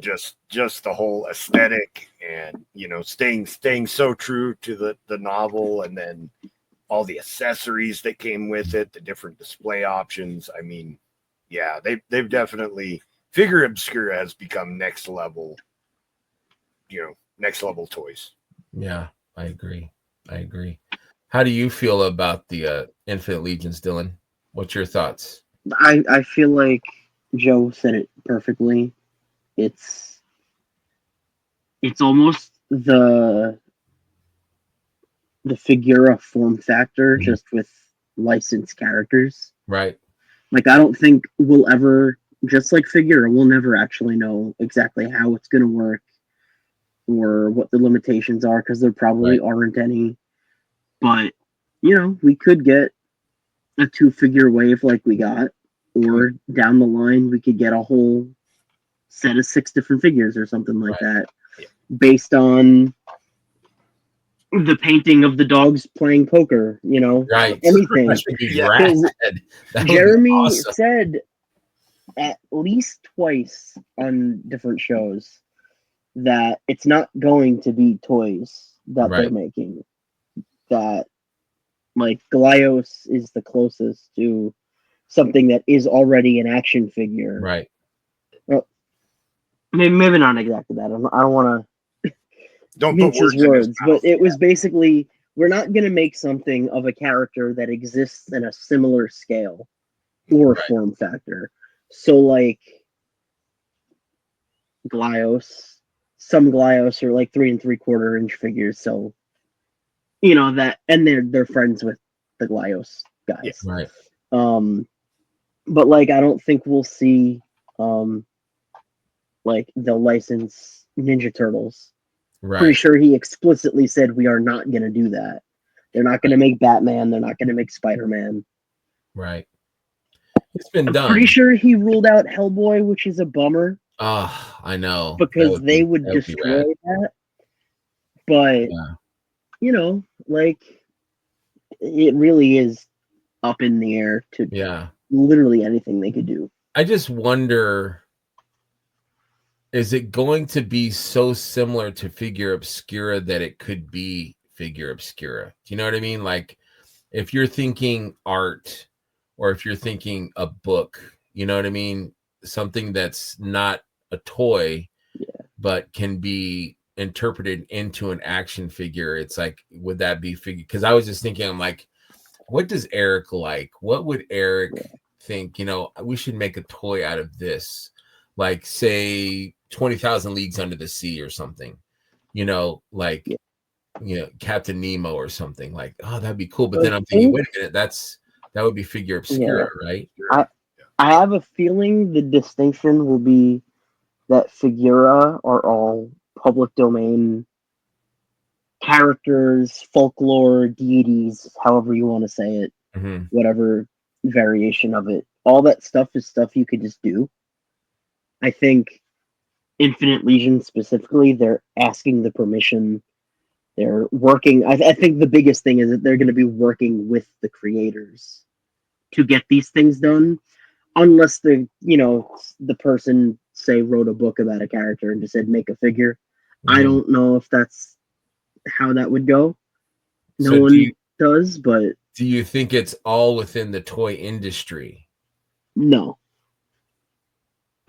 Just the whole aesthetic, and staying so true to the novel, and then all the accessories that came with it, the different display options. I mean, yeah, they've definitely, Figure Obscura has become next level toys. Yeah, I agree. How do you feel about the Infinite Legions, Dylan? What's your thoughts? I feel like Joe said it perfectly. It's almost the Figura form factor, just with licensed characters. Right. Like, I don't think we'll ever, just like Figura, we'll never actually know exactly how it's going to work or what the limitations are, because there probably aren't any. But, we could get a 2-figure wave like we got, or down the line we could get a whole set of 6 different figures or something like that, based on the painting of the dogs playing poker, anything. Jeremy said at least twice on different shows that it's not going to be toys that they're making. That, like, Golios is the closest to something that is already an action figure. Right. Well, maybe not exactly that. I don't want to mince his words, but it was basically, we're not going to make something of a character that exists in a similar scale or form factor. So, like, Golios, some Golios are like 3 3/4 inch figures, so that, and they're friends with the Golios guys. Right. But, like, I don't think we'll see like the licensed Ninja Turtles. Right. Pretty sure he explicitly said we are not going to do that. They're not going to make Batman. They're not going to make Spider-Man. Right. It's been done. Pretty sure he ruled out Hellboy, which is a bummer. Oh, I know. Because they would destroy that. But, like, it really is up in the air to literally anything they could do. I just wonder, is it going to be so similar to Figure Obscura that it could be Figure Obscura? Do you know what I mean? Like, if you're thinking art, or if you're thinking a book, you know what I mean? Something that's not a toy, but can be interpreted into an action figure, it's like, would that be figure? Because I was just thinking, I'm like, what does Eric like? What would Eric think? You know, we should make a toy out of this, like say 20,000 Leagues Under the Sea or something. You know, like you know, Captain Nemo or something. Like, oh, that'd be cool. But then I'm thinking, wait a minute, that would be figure obscura, right? I have a feeling the distinction will be that figura are all public domain characters, folklore, deities, however you want to say it, whatever variation of it. All that stuff is stuff you could just do. I think Infinite Legion specifically, they're asking the permission. They're working. I think the biggest thing is that they're going to be working with the creators to get these things done. Unless the person say wrote a book about a character and just said make a figure. I don't know if that's how that would go. No one does, but do you think it's all within the toy industry? No.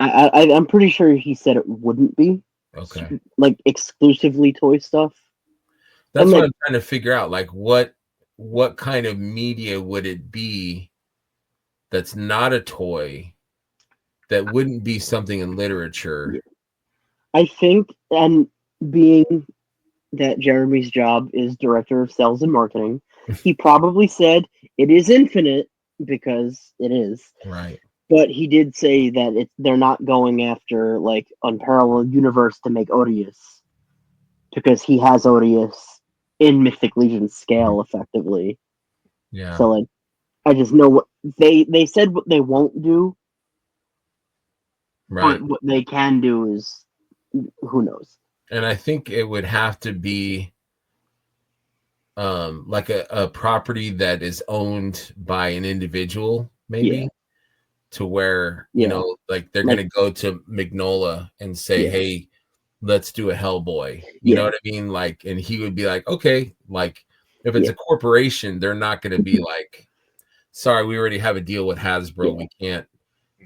I'm pretty sure he said it wouldn't be. Okay. Like exclusively toy stuff. That's what I'm trying to figure out. Like what kind of media would it be that's not a toy, that wouldn't be something in literature? I think, and being that Jeremy's job is director of sales and marketing, he probably said it is infinite because it is. Right. But he did say that they're not going after like Unparalleled Universe to make Odious, because he has Odious in Mythic Legion scale effectively. Yeah. So like, I just know what they said what they won't do. Right. But what they can do is, who knows? And I think it would have to be like a property that is owned by an individual, maybe, to where, you know, like they're going to go to Mignola and say, hey, let's do a Hellboy. You know what I mean? Like, and he would be like, okay, like if it's a corporation, they're not going to be like, sorry, we already have a deal with Hasbro.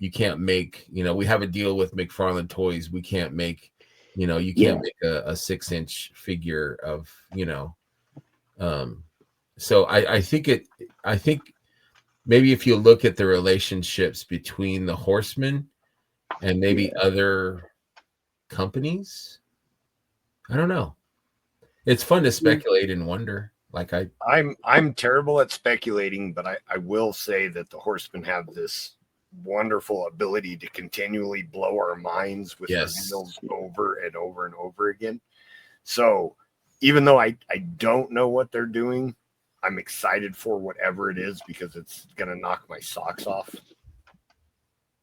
You can't make, you know, we have a deal with McFarlane Toys. We can't make, you know, you can't make a 6-inch figure of, you know. So I think maybe if you look at the relationships between the Horsemen and maybe other companies, I don't know. It's fun to speculate and wonder. Like I'm terrible at speculating, but I will say that the Horsemen have this wonderful ability to continually blow our minds with reveals over and over and over again. So even though I don't know what they're doing, I'm excited for whatever it is, because it's going to knock my socks off.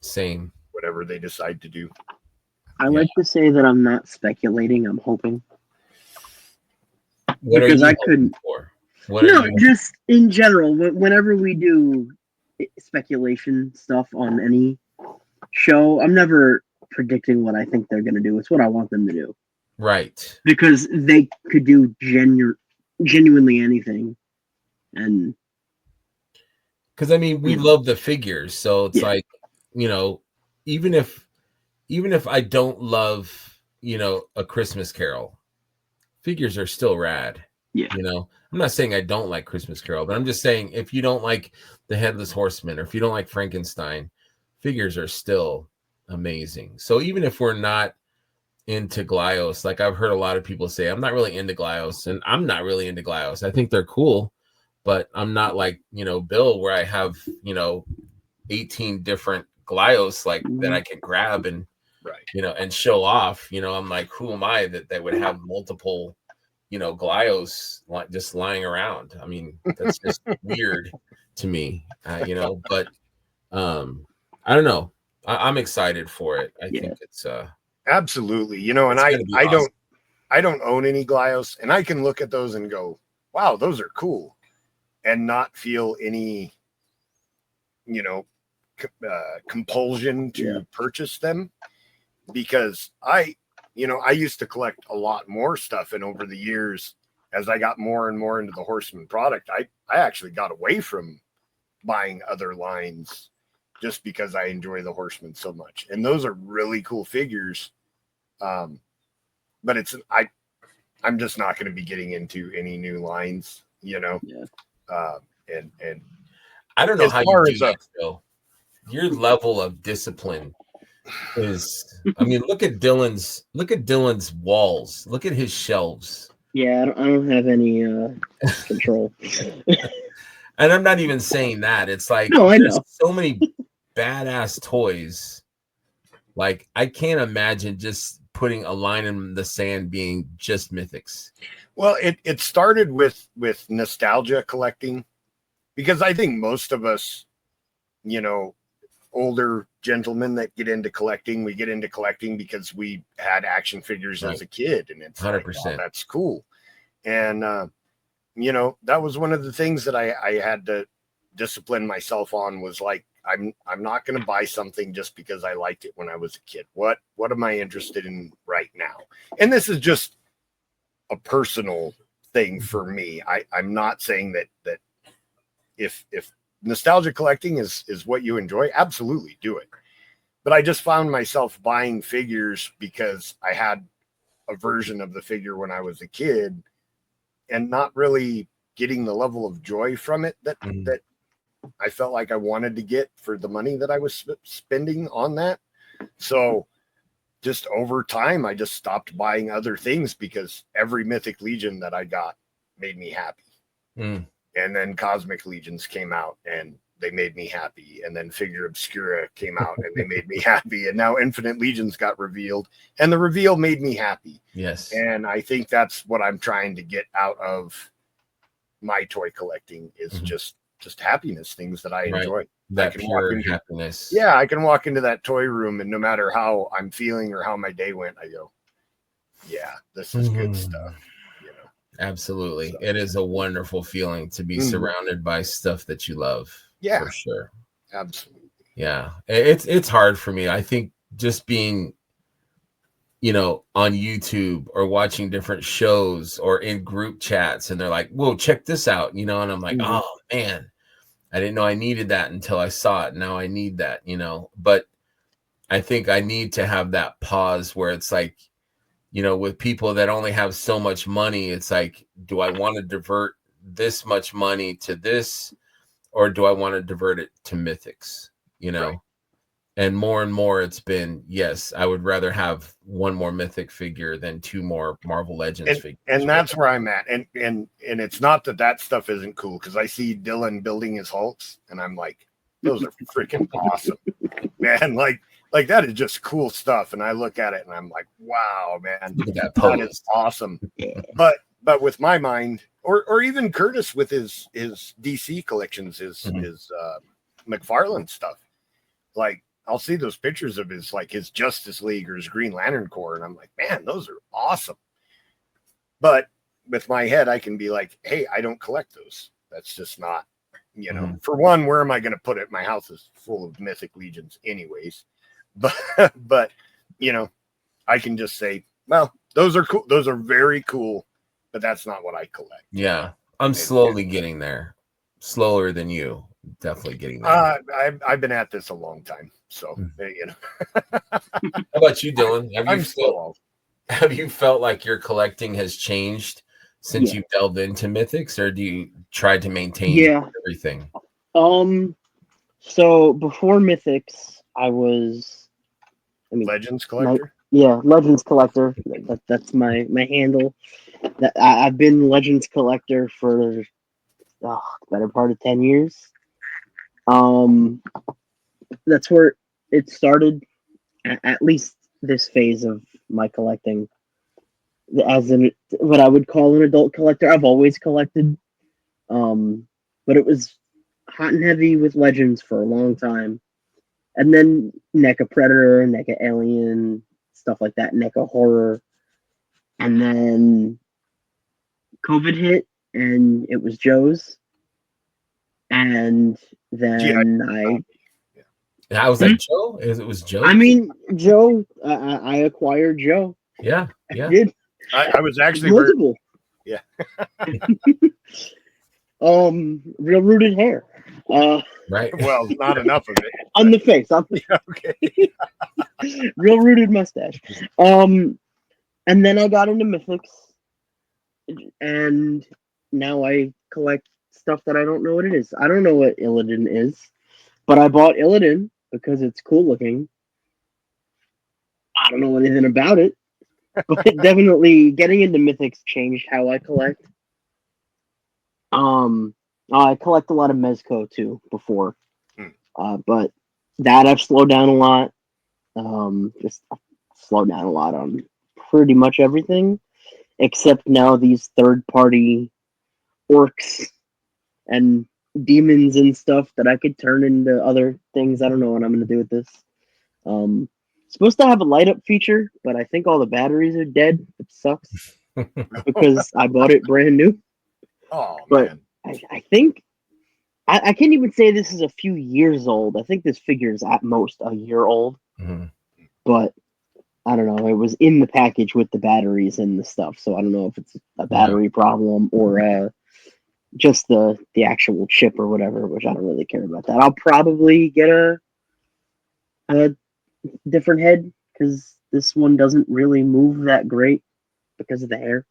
Same. Whatever they decide to do. I like to say that I'm not speculating, I'm hoping. What because are you I couldn't. For? Just in general, whenever we do speculation stuff on any show, I'm never predicting what I think they're going to do. It's what I want them to do. Right. Because they could do genuinely anything. And because I mean, we love the figures, so it's like, you know, even if I don't love, you know, A Christmas Carol, figures are still rad. Yeah. You know, I'm not saying I don't like Christmas Carol, but I'm just saying if you don't like the Headless Horseman or if you don't like Frankenstein, figures are still amazing. So even if we're not into Glyos, like I've heard a lot of people say, I'm not really into Glyos, and I'm not really into Glyos. I think they're cool, but I'm not like, you know, Bill, where I have, you know, 18 different Glyos like that I can grab and, you know, and show off. You know, I'm like, who am I that would have multiple, you know, Glyos just lying around? I mean, that's just weird to me, you know, but I don't know. I'm excited for it. I think it's absolutely, you know, and I don't own any Glyos, and I can look at those and go, wow, those are cool, and not feel any, you know, compulsion to purchase them, because I used to collect a lot more stuff, and over the years, as I got more and more into the Horseman product, I actually got away from buying other lines just because I enjoy the Horseman so much. And those are really cool figures. But I'm just not going to be getting into any new lines, you know. Yeah. And I don't know how you do that, Phil. Your level of discipline is, I mean, look at Dylan's walls. Look at his shelves. Yeah, I don't have any control. And I'm not even saying that. It's like, no, I there's know. so many badass toys. Like, I can't imagine just putting a line in the sand being just Mythics. Well, it started with nostalgia collecting, because I think most of us, you know, older gentlemen that get into collecting, we get into collecting because we had action figures as a kid, and it's 100%. like, wow, that's cool. And you know, that was one of the things that I had to discipline myself on, was like, I'm not going to buy something just because I liked it when I was a kid. What am I interested in right now? And this is just a personal thing for me. I'm not saying that if nostalgia collecting is what you enjoy, absolutely do it. But I just found myself buying figures because I had a version of the figure when I was a kid, and not really getting the level of joy from it that I felt like I wanted to get for the money that I was spending on that. So just over time, I just stopped buying other things, because every Mythic Legion that I got made me happy. And then Cosmic Legions came out and they made me happy. And then Figure Obscura came out and they made me happy. And now Infinite Legions got revealed, and the reveal made me happy. Yes. And I think that's what I'm trying to get out of my toy collecting, is just happiness, things that I enjoy. That I can pure walk into, happiness. Yeah, I can walk into that toy room, and no matter how I'm feeling or how my day went, I go, yeah, this is good stuff. You know, absolutely. So, it is a wonderful feeling to be surrounded by stuff that you love. Yeah, for sure. Absolutely. Yeah, it's hard for me. I think just being, you know, on YouTube or watching different shows or in group chats, and they're like, whoa, check this out, you know, and I'm like, oh man, I didn't know I needed that until I saw it. Now I need that, you know. But I think I need to have that pause where it's like, you know, with people that only have so much money, it's like, do I want to divert this much money to this, or do I want to divert it to Mythics, you know? Right. And more it's been, yes, I would rather have one more Mythic figure than two more Marvel Legends figures. And that's where I'm at. And it's not that stuff isn't cool, because I see Dylan building his Hulks, and I'm like, those are freaking awesome, man. Like that is just cool stuff. And I look at it and I'm like, wow, man, look at that is awesome. But with my mind, or even Curtis with his DC collections, his McFarlane stuff, like, I'll see those pictures of his Justice League or his Green Lantern Corps, and I'm like, man, those are awesome. But with my head, I can be like, hey, I don't collect those. That's just not, you know, for one, where am I going to put it? My house is full of Mythic Legions anyways. But, you know, I can just say, well, those are cool. Those are very cool, but that's not what I collect. Yeah. I'm slowly getting there. Slower than you. Definitely getting there. I've been at this a long time. So, you know. How about you, Dylan? Have you felt like your collecting has changed since you delved into Mythics, or do you try to maintain everything? So before Mythics, I was Legends collector. Legends collector. That's my handle. I've been Legends collector for the better part of 10 years. That's where it started, at least this phase of my collecting. As what I would call an adult collector, I've always collected, but it was hot and heavy with Legends for a long time, and then NECA Predator, NECA Alien, stuff like that, NECA Horror, and then COVID hit, and it was Joe's, and then I was like, Joe? It was Joe? I mean, Joe. I acquired Joe. Yeah. I did. I was actually multiple. Real rooted hair. Right. Well, not enough of it. On the face. Okay. Real rooted mustache. And then I got into Mythics, and now I collect stuff that I don't know what it is. I don't know what Illidan is, but I bought Illidan because it's cool looking. I don't know anything about it, but definitely getting into Mythics changed how I collect. I collect a lot of Mezco too before, but that I've slowed down a lot. Just slowed down a lot on pretty much everything, except now these third-party orcs and demons and stuff that I could turn into other things. I don't know what I'm gonna do with this. Supposed to have a light up feature, but I think all the batteries are dead. It sucks because I bought it brand new. Oh, but man. I think I can't even say this is a few years old. I think this figure is at most a year old. Mm-hmm. But I don't know. It was in the package with the batteries and the stuff, so I don't know if it's a battery problem or just the actual chip or whatever. Which I don't really care about that. I'll probably get a different head because this one doesn't really move that great because of the hair.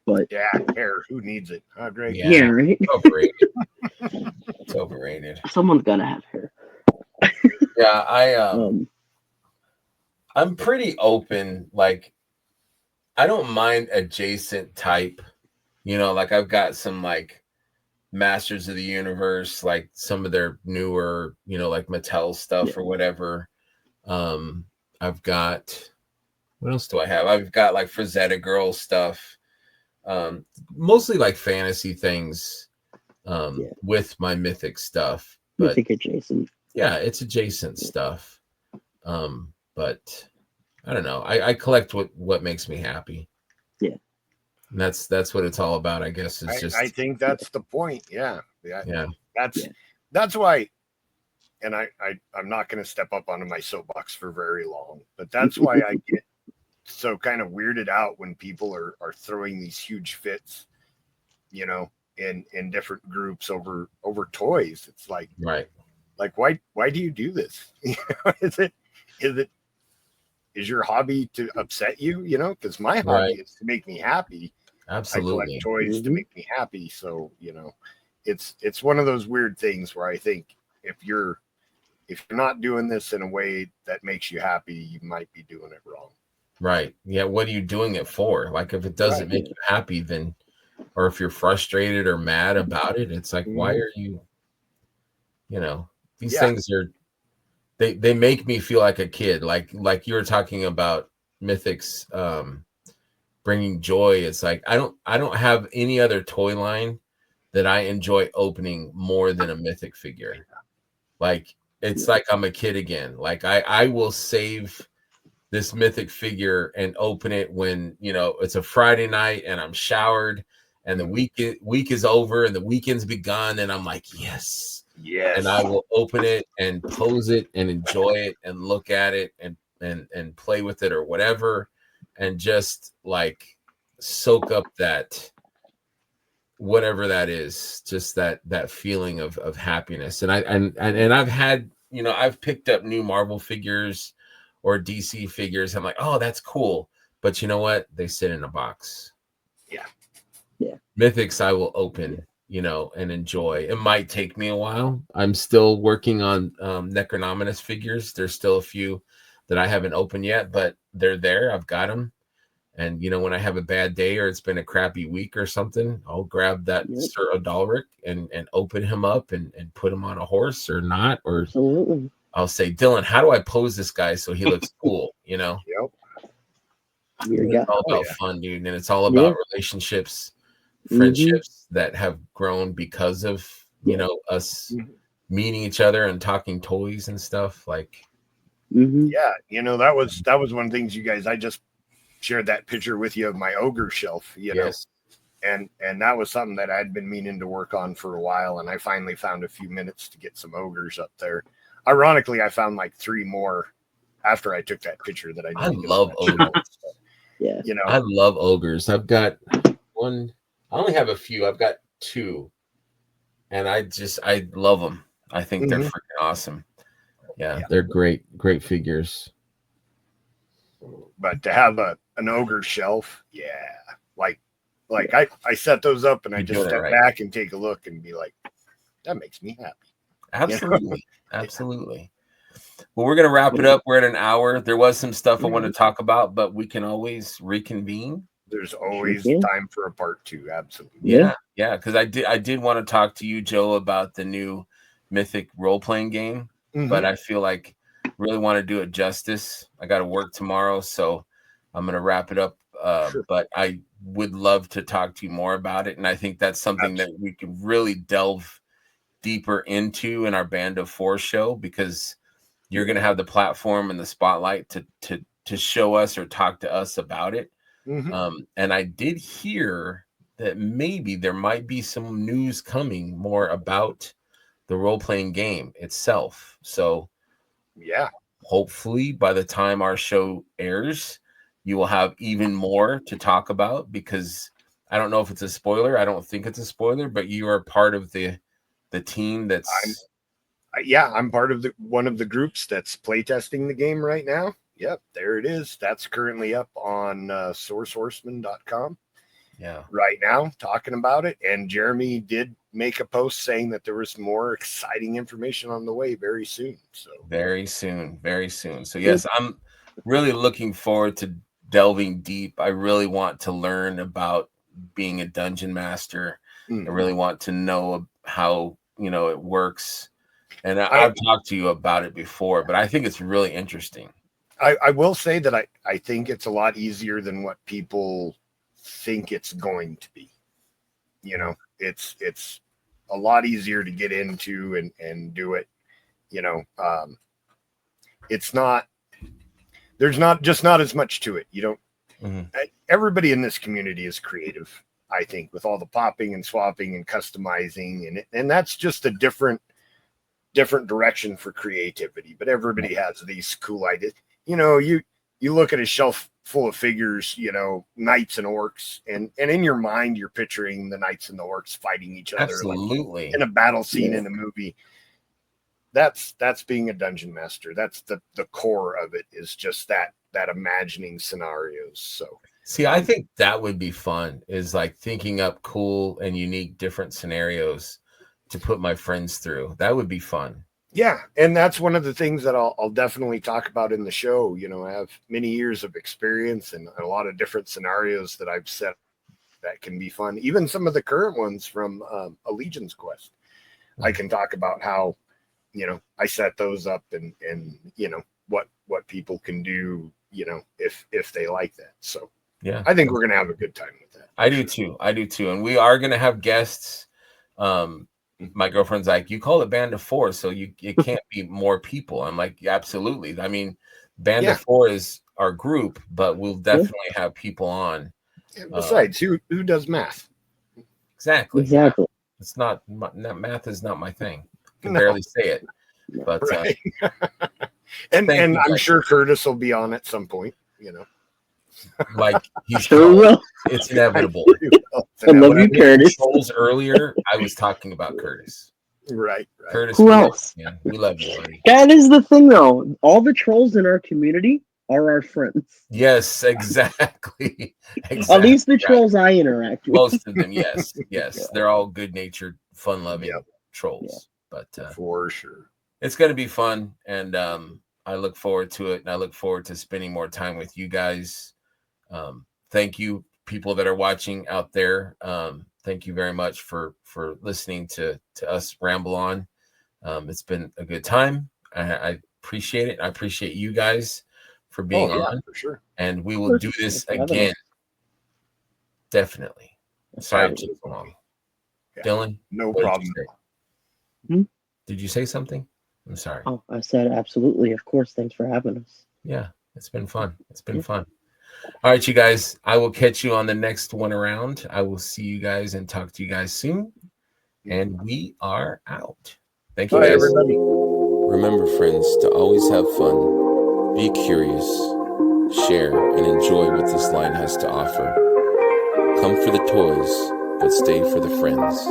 But yeah, hair. Who needs it? Oh, great. Yeah, right. Overrated. It's overrated. Someone's gotta have hair. Yeah, I'm pretty open. Like, I don't mind adjacent type. You know, like I've got some like Masters of the Universe, like some of their newer, you know, like Mattel stuff or whatever. I've got, what else do I have? I've got like Frazetta Girl stuff. Mostly like fantasy things with my Mythic stuff. But Mythic adjacent. Yeah, it's adjacent stuff. But I don't know. I collect what makes me happy. Yeah. And that's what it's all about, I guess. I think that's the point. Yeah. Yeah. That's why, and I'm not going to step up onto my soapbox for very long, but that's why I get so kind of weirded out when people are throwing these huge fits, you know, in different groups over toys. It's like, right. Like, why do you do this? Is your hobby to upset you? You know, because my hobby is to make me happy. Absolutely. I collect toys to make me happy. So, you know, it's one of those weird things where I think if you're not doing this in a way that makes you happy, you might be doing it wrong. Right. Yeah. What are you doing it for? Like, if it doesn't make you happy, then, or if you're frustrated or mad about it, it's like, why are you, you know, these things are, they make me feel like a kid. Like you were talking about Mythics, bringing joy. It's like, I don't have any other toy line that I enjoy opening more than a Mythic figure. Like, it's like I'm a kid again. Like I will save this Mythic figure and open it when, you know, it's a Friday night and I'm showered and the week is over and the weekend's begun and I'm like, yes. And I will open it and pose it and enjoy it and look at it and play with it or whatever, and just like soak up that whatever that is, just that feeling of happiness. And I've had, you know, I've picked up new Marvel figures or DC figures. I'm like, oh, that's cool. But you know what? They sit in a box. Yeah. Mythics I will open, you know, and enjoy. It might take me a while. I'm still working on Necronominus figures. There's still a few that I haven't opened yet, but they're there. I've got them. And, you know, when I have a bad day or it's been a crappy week or something, I'll grab that Sir Adalric and open him up and put him on a horse or not. Or Absolutely. I'll say, Dylan, how do I pose this guy so he looks cool? You know? It's all about fun, dude. And it's all about relationships, friendships that have grown because of, you know, us meeting each other and talking toys and stuff. Like, yeah, you know, that was one of the things, you guys, I just shared that picture with you of my ogre shelf, you know, and that was something that I'd been meaning to work on for a while, and I finally found a few minutes to get some ogres up there. Ironically, I found like 3 more after I took that picture that I love ogres. Yeah, you know, I love ogres. I've got one. I only have a few. I've got 2, and I love them. I think they're freaking awesome. Yeah, they're great figures. But to have an ogre shelf, Like I set those up and I You're just doing it step right. back and take a look and be like, that makes me happy. Absolutely. Absolutely. Well, we're going to wrap it up. We're at an hour. There was some stuff I want to talk about, but we can always reconvene. There's always time for a part 2. Absolutely. Yeah. Because I did want to talk to you, Joe, about the new Mythic role-playing game, but I feel like really want to do it justice. I got to work tomorrow, so I'm going to wrap it up. But I would love to talk to you more about it, and I think that's something that we can really delve deeper into in our Band of Four show, because you're going to have the platform and the spotlight to show us or talk to us about it. And I did hear that maybe there might be some news coming more about the role-playing game itself. So hopefully by the time our show airs, you will have even more to talk about, because I don't know if it's a spoiler. I don't think it's a spoiler, but you are part of the team that's... I'm part of one of the groups that's playtesting the game right now. Yep, there it is. That's currently up on sourcehorseman.com. Yeah. Right now, talking about it. And Jeremy did make a post saying that there was more exciting information on the way very soon. So very soon. So yes, I'm really looking forward to delving deep. I really want to learn about being a dungeon master. I really want to know how, it works. And I've talked to you about it before, but I think it's really interesting. I will say that I think it's a lot easier than what people think it's going to be. It's a lot easier to get into and do it. It's not, there's not as much to it. You don't, everybody in this community is creative, I think, with all the popping and swapping and customizing, and that's just a different direction for creativity. But everybody has these cool ideas. You look at a shelf full of figures, knights and orcs, and in your mind you're picturing the knights and the orcs fighting each other. Absolutely. Like in a battle scene in a movie. That's being a dungeon master. That's the core of it, is just that imagining scenarios. So see, I think that would be fun, is like thinking up cool and unique different scenarios to put my friends through. That would be fun. Yeah, and that's one of the things that I'll definitely talk about in the show. I have many years of experience and a lot of different scenarios that I've set that can be fun. Even some of the current ones from Legion's Quest. I can talk about how, I set those up and what people can do, if they like that. So yeah, I think we're going to have a good time with that. I do too. And we are going to have guests. My girlfriend's like, you call it Band of Four, so it can't be more people. I'm like, absolutely. I mean, Band of Four is our group, but we'll definitely have people on. Besides, who does math? Exactly. It's not, math is not my thing. I can barely say it. But right. and I'm sure Curtis will be on at some point, like he's sure it's inevitable. I love you, Curtis. Earlier, I was talking about Curtis. Right. Curtis. Who else? Yeah, we love you, buddy. That is the thing, though. All the trolls in our community are our friends. Yes, exactly. At least the trolls I interact with. Most of them, yes. They're all good-natured, fun-loving trolls. But for sure, it's going to be fun, and I look forward to it, and I look forward to spending more time with you guys. Thank you, people that are watching out there. Thank you very much for listening to us ramble on. It's been a good time. I appreciate it. I appreciate you guys for being on. For sure. And we will do this again. Definitely. Sorry it took so long. Dylan? No problem. Did you say something? I'm sorry. Oh, I said absolutely. Of course. Thanks for having us. Yeah, it's been fun. All right, you guys. I will catch you on the next one around. I will see you guys and talk to you guys soon. And we are out. Thank you, guys. Everybody. Remember, friends, to always have fun, be curious, share, and enjoy what this line has to offer. Come for the toys, but stay for the friends.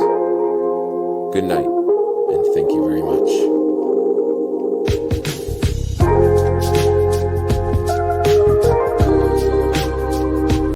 Good night, and thank you very much.